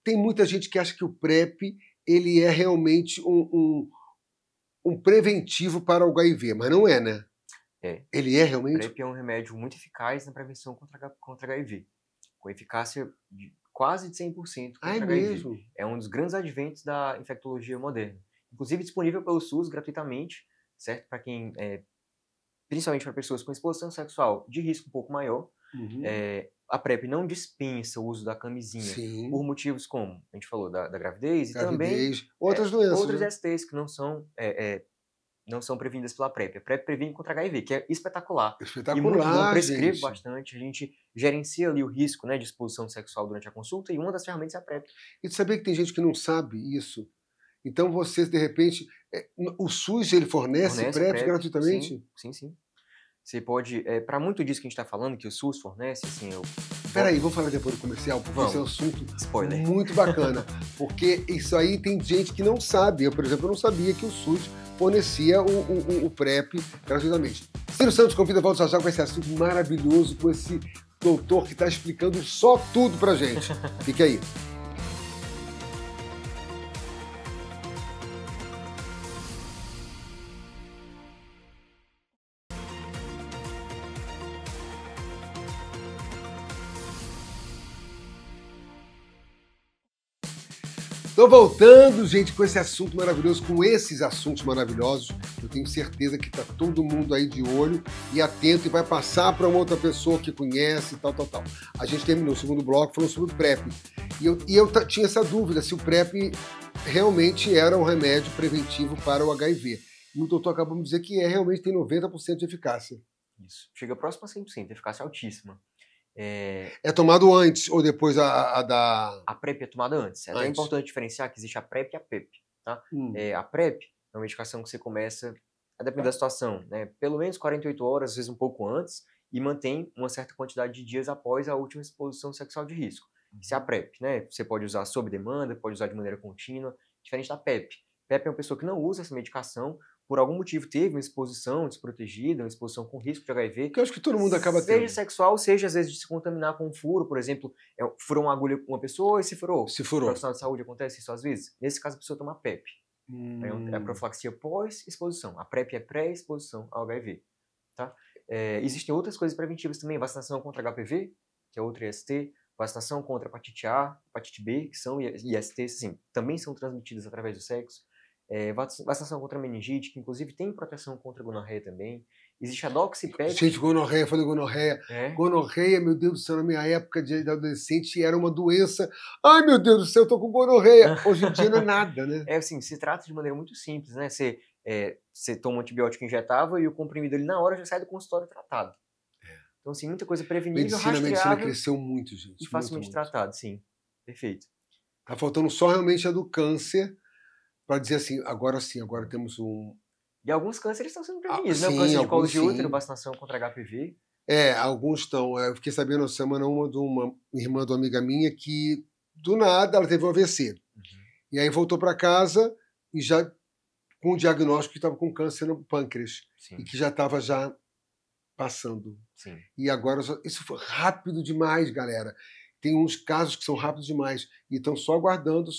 Tem muita gente que acha que o PrEP ele é realmente um preventivo para o HIV, mas não é, né? Ele é realmente? O PrEP é um remédio muito eficaz na prevenção contra HIV, com eficácia de quase de 100% contra HIV. Mesmo? É um dos grandes adventos da infectologia moderna. Inclusive disponível pelo SUS gratuitamente, certo? Para quem, principalmente para pessoas com exposição sexual de risco um pouco maior. Uhum. A PrEP não dispensa o uso da camisinha. Sim. Por motivos como a gente falou da gravidez e também outras doenças, outros né? STs que não são prevenidas pela PrEP. A PrEP previne contra HIV, que é espetacular. Espetacular, e muito bom, prescreve gente. bastante. A gente gerencia ali o risco, né, de exposição sexual durante a consulta, e uma das ferramentas é a PrEP. E tu sabia que tem gente que não sabe isso? Então você, de repente, o SUS ele fornece PrEP gratuitamente? Sim. Você pode, para muito disso que a gente está falando, que o SUS fornece, assim... Peraí, vamos falar depois do comercial, porque esse é um assunto Spoiler. Muito bacana. Porque isso aí tem gente que não sabe. Eu, por exemplo, não sabia que o SUS fornecia o PrEP gratuitamente. Ciro Santos convida a volta já com esse assunto maravilhoso, com esse doutor que está explicando só tudo pra gente. Fique aí. Estou voltando, gente, com esse assunto maravilhoso, com esses assuntos maravilhosos. Eu tenho certeza que está todo mundo aí de olho e atento e vai passar para uma outra pessoa que conhece e tal. A gente terminou o segundo bloco falando sobre o PrEP. E eu tinha essa dúvida se o PrEP realmente era um remédio preventivo para o HIV. E o doutor acabou de dizer que realmente tem 90% de eficácia. Isso. Chega próximo a 100%, eficácia altíssima. É tomado antes ou depois a PrEP é tomada antes. É até importante diferenciar que existe a PrEP e a PEP. Tá? A PrEP é uma medicação que você começa, a depender da situação, né, pelo menos 48 horas, às vezes um pouco antes, e mantém uma certa quantidade de dias após a última exposição sexual de risco. Isso é a PrEP. Né? Você pode usar sob demanda, pode usar de maneira contínua, diferente da PEP. PEP é uma pessoa que não usa essa medicação, por algum motivo teve uma exposição desprotegida, uma exposição com risco de HIV. Que eu acho que todo mundo acaba tendo. Seja sexual, seja às vezes de se contaminar com um furo, por exemplo, furou uma agulha com uma pessoa e se furou. Se furou. No profissional de saúde acontece isso às vezes. Nesse caso a pessoa toma PEP. É a profilaxia pós-exposição. A PrEP é pré-exposição ao HIV. Tá? Existem outras coisas preventivas também. Vacinação contra HPV, que é outro IST. Vacinação contra hepatite A, hepatite B, que são ISTs, assim, também são transmitidas através do sexo. Vacinação contra meningite, que inclusive tem proteção contra gonorreia também. Existe a doxipep. Gente, gonorreia, falei gonorreia. Gonorreia, meu Deus do céu, na minha época de adolescente era uma doença. Ai, meu Deus do céu, eu tô com gonorreia. Hoje em dia não é nada, né? Assim, se trata de maneira muito simples, né? Você toma um antibiótico injetável e o comprimido ali na hora já sai do consultório tratado. Então, assim, muita coisa prevenível, A medicina cresceu muito, gente. E facilmente tratado, sim. Perfeito. Tá faltando só realmente a do câncer, para dizer assim, agora temos um... E alguns cânceres estão sendo prevenidos, né? O câncer de colo de útero, vacinação contra HPV. Alguns estão. Eu fiquei sabendo na semana de uma irmã de uma amiga minha que, do nada, ela teve um AVC. E aí voltou para casa e já com o diagnóstico que estava com câncer no pâncreas. Sim. E que já estava passando. Sim. E agora, isso foi rápido demais, galera. Tem uns casos que são rápidos demais. E estão só aguardando,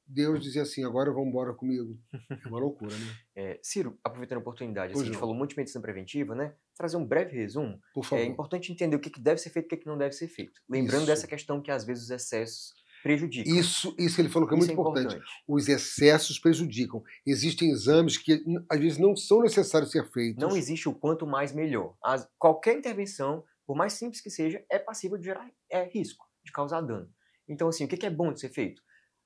Deus dizia assim, agora vamos embora comigo. É uma loucura, né? Ciro, aproveitando a oportunidade, assim, a gente falou muito de medicina preventiva, né? Trazer um breve resumo. Por favor. É importante entender o que deve ser feito e o que não deve ser feito. Lembrando dessa questão que às vezes os excessos prejudicam. Isso que ele falou que é muito importante. Os excessos prejudicam. Existem exames que às vezes não são necessários ser feitos. Não existe o quanto mais melhor. Qualquer intervenção, por mais simples que seja, é passível de gerar é risco de causar dano. Então, assim, o que é bom de ser feito?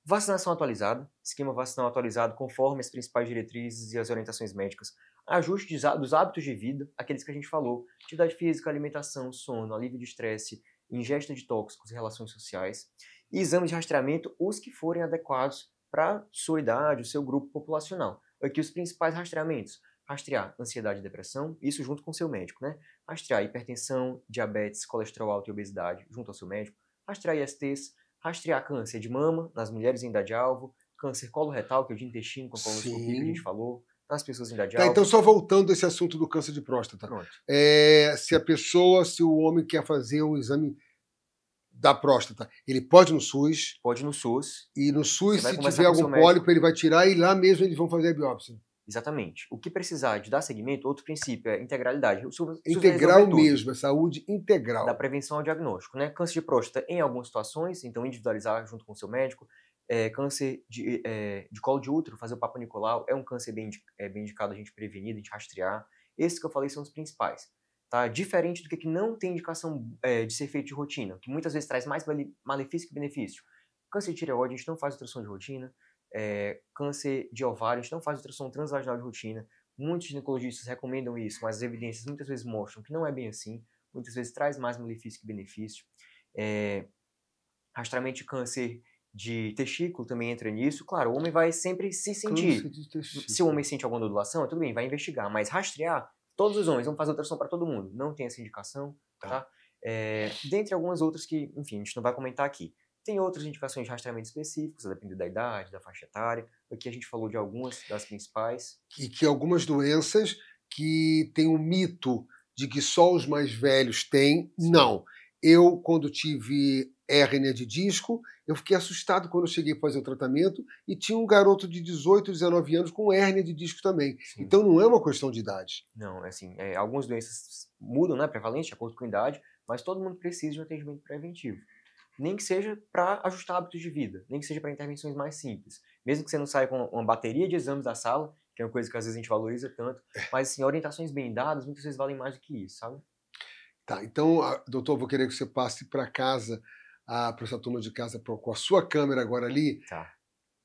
Vacinação atualizada, esquema vacinal atualizado conforme as principais diretrizes e as orientações médicas, ajuste dos hábitos de vida, aqueles que a gente falou, atividade física, alimentação, sono, alívio de estresse, ingesta de tóxicos e relações sociais, e exames de rastreamento, os que forem adequados para sua idade, o seu grupo populacional. Aqui os principais rastreamentos: rastrear ansiedade e depressão, isso junto com o seu médico, né? Rastrear hipertensão, diabetes, colesterol alto e obesidade, junto ao seu médico. Rastrear ISTs, rastrear câncer de mama nas mulheres em idade-alvo, câncer coloretal, que é o de intestino, com a colonoscopia que a gente falou, nas pessoas em idade-alvo. Tá, então só voltando a esse assunto do câncer de próstata. Pronto. Se o homem quer fazer o exame da próstata, ele pode ir no SUS? Pode ir no SUS. E no SUS, Você vai se conversar tiver com o seu algum médico. pólipo, ele vai tirar e lá mesmo eles vão fazer a biópsia. Exatamente. O que precisar de dar seguimento, outro princípio é integralidade. O SUS vai Integral resolver tudo. mesmo, é saúde integral. Da prevenção ao diagnóstico, né? Câncer de próstata em algumas situações, então individualizar junto com o seu médico. Câncer de colo de útero, fazer o Papa Nicolau, é um câncer bem indicado a gente prevenir, a gente rastrear. Esses que eu falei são os principais. Tá? Diferente do que não tem indicação de ser feito de rotina, que muitas vezes traz mais malefício que benefício. Câncer de tireoide, a gente não faz ultrassom de rotina. Câncer de ovário, a gente não faz ultrassom transvaginal de rotina. Muitos ginecologistas recomendam isso, mas as evidências muitas vezes mostram que não é bem assim. Muitas vezes traz mais malefício que benefício. Rastreamento de câncer de testículo também entra nisso. Claro, o homem vai sempre se sentir. Câncer de testículo. Se o homem sente alguma nodulação, tudo bem, vai investigar. Mas rastrear, todos os homens vão fazer ultrassom para todo mundo. Não tem essa indicação, tá? Dentre algumas outras que, enfim, a gente não vai comentar aqui. Tem outras indicações de rastreamento específicos, a depender da idade, da faixa etária. Aqui a gente falou de algumas das principais. E que algumas doenças que tem um mito de que só os mais velhos têm, não. Eu, quando tive hérnia de disco, eu fiquei assustado quando eu cheguei a fazer o tratamento e tinha um garoto de 18, 19 anos com hérnia de disco também. Sim. Então não é uma questão de idade. Não, assim, algumas doenças mudam, né, prevalência de acordo com a idade, mas todo mundo precisa de um atendimento preventivo. Nem que seja para ajustar hábitos de vida, nem que seja para intervenções mais simples. Mesmo que você não saia com uma bateria de exames da sala, que é uma coisa que às vezes a gente valoriza tanto, mas assim, orientações bem dadas muitas vezes valem mais do que isso, sabe? Tá, então, doutor, vou querer que você passe para casa, para essa turma de casa, com a sua câmera agora ali, Tá.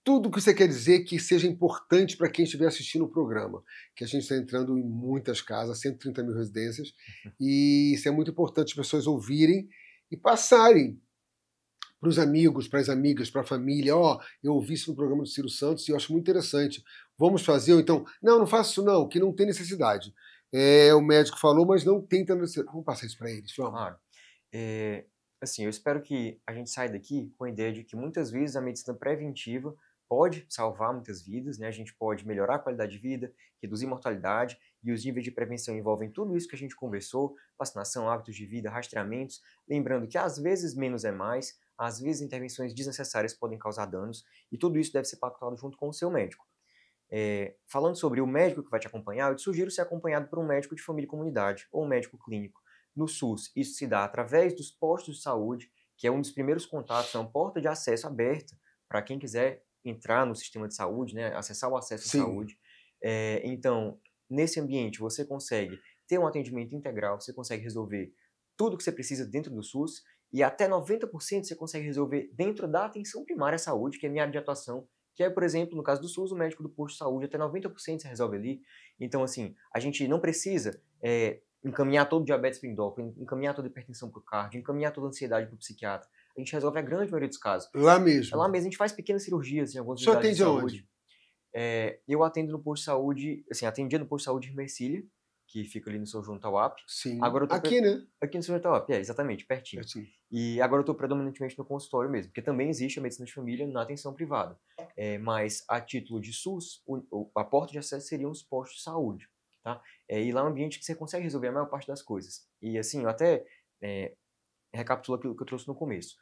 tudo que você quer dizer que seja importante para quem estiver assistindo o programa. Que a gente está entrando em muitas casas, 130 mil residências, e isso é muito importante as pessoas ouvirem e passarem para os amigos, para as amigas, para a família. Eu ouvi isso no programa do Ciro Santos e eu acho muito interessante. Vamos fazer? Ou então, não faço isso não, que não tem necessidade. O médico falou, mas não tem tanta necessidade. Vamos passar isso para eles, vamos. Claro. Assim, eu espero que a gente saia daqui com a ideia de que muitas vezes a medicina preventiva pode salvar muitas vidas, né? A gente pode melhorar a qualidade de vida, reduzir mortalidade, e os níveis de prevenção envolvem tudo isso que a gente conversou: vacinação, hábitos de vida, rastreamentos. Lembrando que às vezes menos é mais, às vezes intervenções desnecessárias podem causar danos, e tudo isso deve ser pactuado junto com o seu médico. Falando sobre o médico que vai te acompanhar, eu te sugiro ser acompanhado por um médico de família e comunidade, ou um médico clínico. No SUS, isso se dá através dos postos de saúde, que é um dos primeiros contatos, é uma porta de acesso aberta para quem quiser entrar no sistema de saúde, né, acessar o acesso à saúde. Então, nesse ambiente, você consegue ter um atendimento integral, você consegue resolver tudo que você precisa dentro do SUS, e até 90% você consegue resolver dentro da atenção primária à saúde, que é a minha área de atuação, que é, por exemplo, no caso do SUS, o médico do posto de saúde, até 90% você resolve ali. Então, assim, a gente não precisa encaminhar todo o diabetes para o endócrino, encaminhar toda a hipertensão para o cardio, encaminhar toda a ansiedade para o psiquiatra. A gente resolve a grande maioria dos casos. Lá mesmo? É lá mesmo. A gente faz pequenas cirurgias em algumas Você unidades de atende saúde. Eu atendo no posto de saúde, assim, atendia no posto de saúde de Mercília, que fica ali no São João Tauap. Sim. Agora eu tô Aqui, né? Aqui no São João Tauap, exatamente, pertinho. E agora eu estou predominantemente no consultório mesmo, porque também existe a medicina de família na atenção privada. Mas a título de SUS, a porta de acesso seriam os postos de saúde. Tá? E lá é um ambiente que você consegue resolver a maior parte das coisas. E assim, eu até recapitulo aquilo que eu trouxe no começo.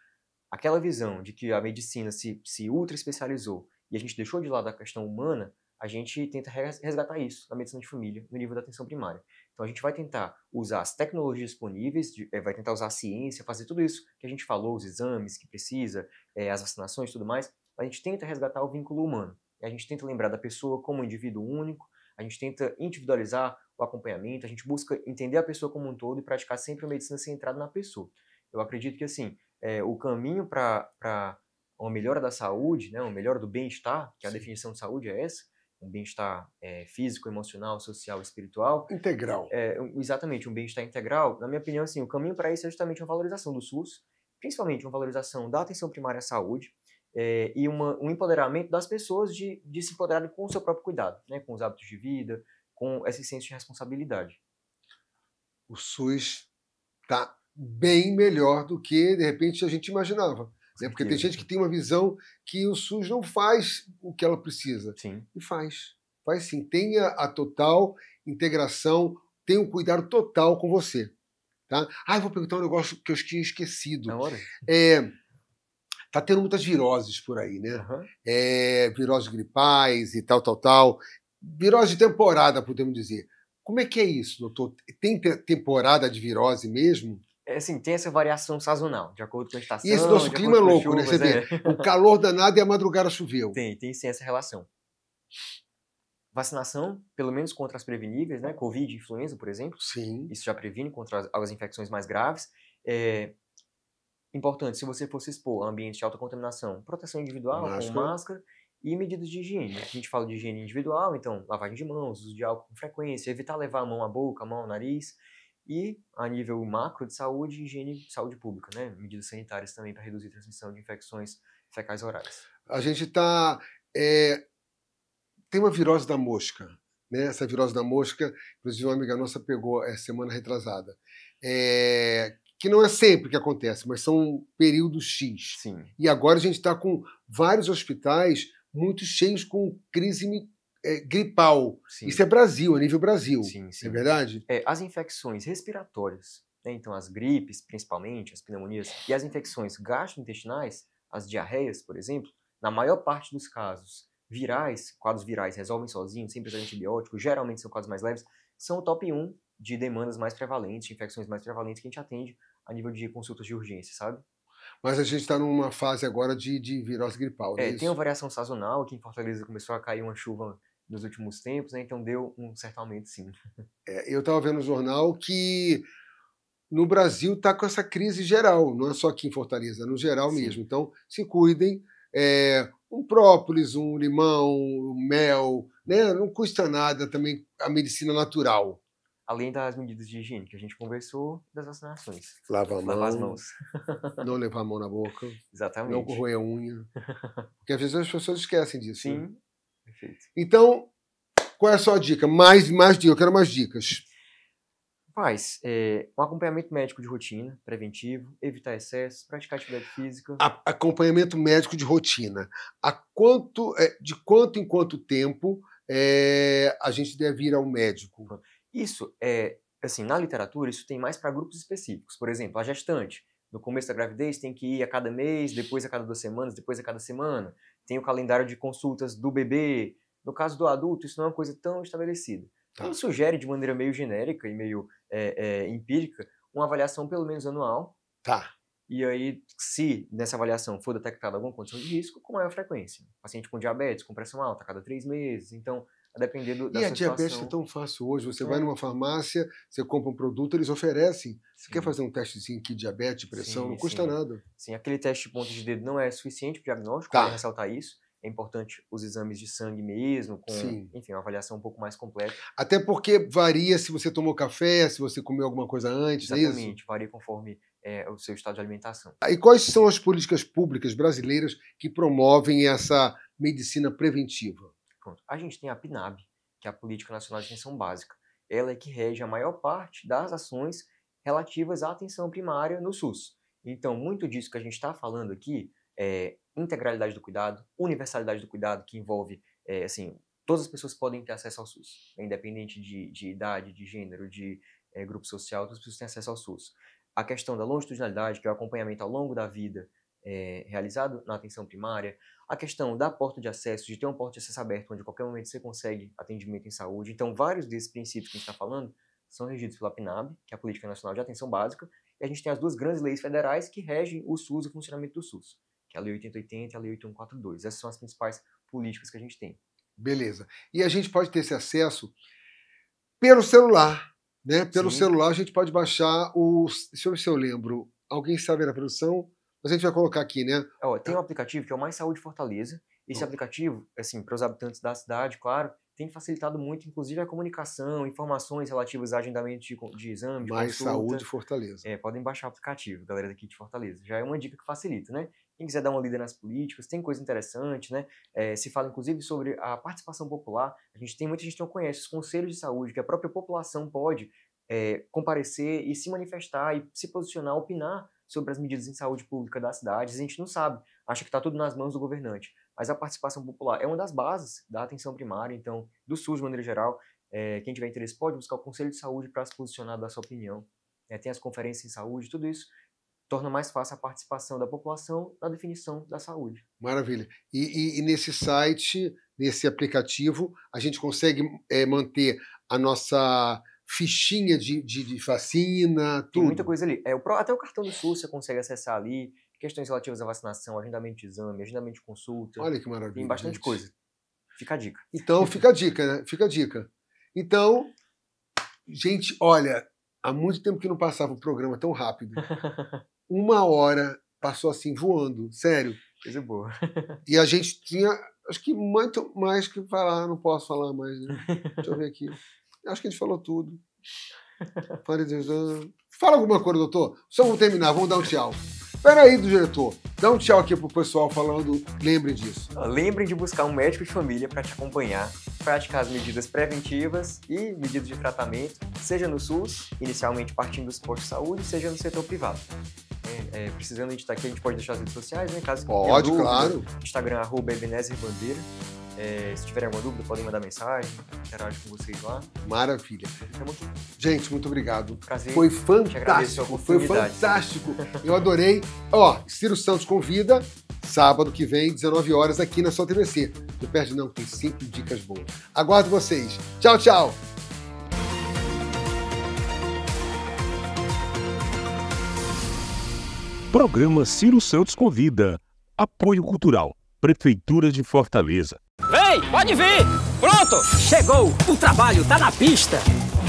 Aquela visão de que a medicina se ultra especializou e a gente deixou de lado a questão humana, a gente tenta resgatar isso na medicina de família, no nível da atenção primária. Então a gente vai tentar usar as tecnologias disponíveis, vai tentar usar a ciência, fazer tudo isso que a gente falou, os exames que precisa, as vacinações e tudo mais, a gente tenta resgatar o vínculo humano. A gente tenta lembrar da pessoa como um indivíduo único, a gente tenta individualizar o acompanhamento, a gente busca entender a pessoa como um todo e praticar sempre a medicina centrada na pessoa. Eu acredito que, assim, o caminho para uma melhora da saúde, né, uma melhora do bem-estar, que a definição de saúde é essa, um bem-estar físico, emocional, social e espiritual. Integral. Exatamente, um bem-estar integral. Na minha opinião, assim, o caminho para isso é justamente uma valorização do SUS, principalmente uma valorização da atenção primária à saúde, e um empoderamento das pessoas de se empoderarem com o seu próprio cuidado, né, com os hábitos de vida, com esse senso de responsabilidade. O SUS está bem melhor do que, de repente, a gente imaginava. Né? Porque tem gente que tem uma visão que o SUS não faz o que ela precisa. Sim. E faz. Faz sim. Tem a total integração, tem um cuidado total com você. Tá? Eu vou perguntar um negócio que eu tinha esquecido. Na hora? Tá tendo muitas viroses por aí, né? Uhum. Viroses gripais e tal. Virose de temporada, podemos dizer. Como é que é isso, doutor? Tem temporada de virose mesmo? Assim, tem essa variação sazonal, de acordo com a estação. E esse nosso clima é louco, né? Você vê, o calor danado e a madrugada choveu. Tem sim essa relação. Vacinação, pelo menos contra as preveníveis, né? Covid e influenza, por exemplo. Sim. Isso já previne contra as infecções mais graves. Importante, se você for se expor a ambientes de alta contaminação, proteção individual, com máscara e medidas de higiene. A gente fala de higiene individual, então lavagem de mãos, uso de álcool com frequência, evitar levar a mão à boca, a mão ao nariz. E, a nível macro de saúde, higiene e saúde pública, né? Medidas sanitárias também para reduzir a transmissão de infecções fecais orais. A gente está... Tem uma virose da mosca, né? Essa virose da mosca, inclusive uma amiga nossa pegou semana retrasada. Que não é sempre que acontece, mas são períodos X. Sim. E agora a gente está com vários hospitais muito cheios com crise gripal. Sim. Isso é Brasil, a nível Brasil. Sim. É verdade? As infecções respiratórias, né? Então as gripes, principalmente, as pneumonias, e as infecções gastrointestinais, as diarreias, por exemplo, na maior parte dos casos, quadros virais resolvem sozinhos, sem precisar de antibiótico, geralmente são quadros mais leves, são o top 1 de demandas mais prevalentes, de infecções mais prevalentes que a gente atende a nível de consultas de urgência, sabe? Mas a gente está numa fase agora de virose gripal, né? Tem uma variação sazonal, aqui em Fortaleza começou a cair uma chuva nos últimos tempos, né? Então deu um certo aumento, sim. Eu estava vendo no jornal que no Brasil está com essa crise geral, não é só aqui em Fortaleza, no geral Sim. mesmo. Então, se cuidem. Um própolis, um limão, um mel, né? Não custa nada também a medicina natural. Além das medidas de higiene que a gente conversou, das vacinações. Lavar as mãos. Não levar a mão na boca. Exatamente. Não corroer a unha. Porque às vezes as pessoas esquecem disso. Sim, né? Perfeito. Então, qual é a sua dica? Mais dicas, eu quero mais dicas. Faz um acompanhamento médico de rotina, preventivo, evitar excessos, praticar atividade física. Acompanhamento médico de rotina. De quanto em quanto tempo a gente deve ir ao médico? Isso assim, na literatura, isso tem mais para grupos específicos. Por exemplo, a gestante, no começo da gravidez, tem que ir a cada mês, depois a cada 2 semanas, depois a cada semana. Tem o calendário de consultas do bebê. No caso do adulto, isso não é uma coisa tão estabelecida. Tá. Ele sugere, de maneira meio genérica e meio empírica, uma avaliação pelo menos anual. Tá. E aí, se nessa avaliação for detectada alguma condição de risco, com maior frequência. Paciente com diabetes, com pressão alta, a cada 3 meses. Então, a depender da sua E a diabetes situação. é tão fácil hoje. Você vai numa farmácia, você compra um produto, eles oferecem. Você quer fazer um testezinho aqui de diabetes, pressão, não custa nada. Sim, aquele teste de ponta de dedo não é suficiente para o diagnóstico, Tá. vale ressaltar isso. É importante os exames de sangue mesmo, com, enfim, uma avaliação um pouco mais completa. Até porque varia se você tomou café, se você comeu alguma coisa antes, Exatamente, é isso? varia conforme o seu estado de alimentação. E quais são as políticas públicas brasileiras que promovem essa medicina preventiva? Pronto. A gente tem a PNAB, que é a Política Nacional de Atenção Básica. Ela é que rege a maior parte das ações relativas à atenção primária no SUS. Então, muito disso que a gente está falando aqui integralidade do cuidado, universalidade do cuidado, que envolve, assim, todas as pessoas podem ter acesso ao SUS, independente de idade, de gênero, de grupo social, todas as pessoas têm acesso ao SUS. A questão da longitudinalidade, que é o acompanhamento ao longo da vida realizado na atenção primária, a questão da porta de acesso, de ter uma porta de acesso aberta, onde a qualquer momento você consegue atendimento em saúde. Então, vários desses princípios que a gente está falando são regidos pela PNAB, que é a Política Nacional de Atenção Básica, e a gente tem as 2 grandes leis federais que regem o SUS e o funcionamento do SUS, que é a Lei 8080 e a Lei 8142. Essas são as principais políticas que a gente tem. Beleza. E a gente pode ter esse acesso pelo celular, né? Pelo Sim. celular a gente pode baixar deixa eu ver se eu lembro. Alguém sabe da produção? Mas a gente vai colocar aqui, né? Ó, tem um aplicativo que é o Mais Saúde Fortaleza. Esse aplicativo, assim, para os habitantes da cidade, claro, tem facilitado muito, inclusive, a comunicação, informações relativas a agendamento de exame, de Mais consulta. Saúde Fortaleza. Podem baixar o aplicativo, galera daqui de Fortaleza. Já é uma dica que facilita, né? Quem quiser dar uma lida nas políticas, tem coisa interessante, né? Se fala, inclusive, sobre a participação popular. Muita gente não conhece os conselhos de saúde, que a própria população pode comparecer e se manifestar e se posicionar, opinar sobre as medidas em saúde pública da cidade. A gente não sabe, acha que está tudo nas mãos do governante. Mas a participação popular é uma das bases da atenção primária, então, do SUS de maneira geral. Quem tiver interesse pode buscar o Conselho de Saúde para se posicionar, dar sua opinião. Tem as conferências em saúde, tudo isso torna mais fácil a participação da população na definição da saúde. Maravilha. E nesse site, nesse aplicativo, a gente consegue manter a nossa fichinha de vacina, tudo? Tem muita coisa ali. Até o cartão do SUS você consegue acessar ali, questões relativas à vacinação, agendamento de exame, agendamento de consulta. Olha que maravilha. Tem bastante coisa. Fica a dica. Então, fica a dica, né? Fica a dica. Então, gente, olha, há muito tempo que não passava um programa tão rápido. 1 hora passou assim, voando, sério. Coisa boa. E a gente tinha, acho que muito mais que falar, não posso falar mais, né? Deixa eu ver aqui. Acho que a gente falou tudo. Fala alguma coisa, doutor. Só vamos terminar, vamos dar um tchau. Peraí, do diretor. Dá um tchau aqui pro pessoal falando, lembrem disso. Lembrem de buscar um médico de família para te acompanhar, praticar as medidas preventivas e medidas de tratamento, seja no SUS, inicialmente partindo dos postos de saúde, seja no setor privado. Precisando, a gente tá aqui, a gente pode deixar as redes sociais, né? Caso pode, dúvida, claro. Instagram, @ebenezerbandeira. Se tiverem alguma dúvida, podem mandar mensagem, interagir com vocês lá. Maravilha. Estamos aqui. Gente, muito obrigado. Prazer. Foi fantástico. Foi fantástico. Eu adorei. Ciro Santos convida, sábado que vem, 19 horas, aqui na sua TVC. Não perde não, tem sempre dicas boas. Aguardo vocês. Tchau, tchau. Programa Ciro Santos Convida. Apoio Cultural. Prefeitura de Fortaleza. Vem, pode vir! Pronto! Chegou! O trabalho tá na pista!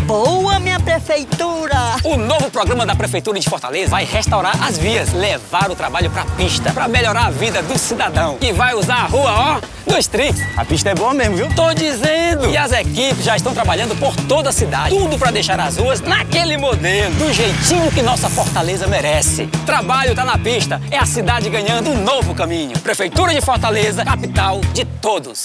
Boa, minha prefeitura! O novo programa da Prefeitura de Fortaleza vai restaurar as vias, levar o trabalho pra pista, pra melhorar a vida do cidadão que vai usar a rua, dos trinks. A pista é boa mesmo, viu? Tô dizendo! E as equipes já estão trabalhando por toda a cidade, tudo pra deixar as ruas naquele modelo, do jeitinho que nossa Fortaleza merece. Trabalho tá na pista, é a cidade ganhando um novo caminho. Prefeitura de Fortaleza, capital de todos.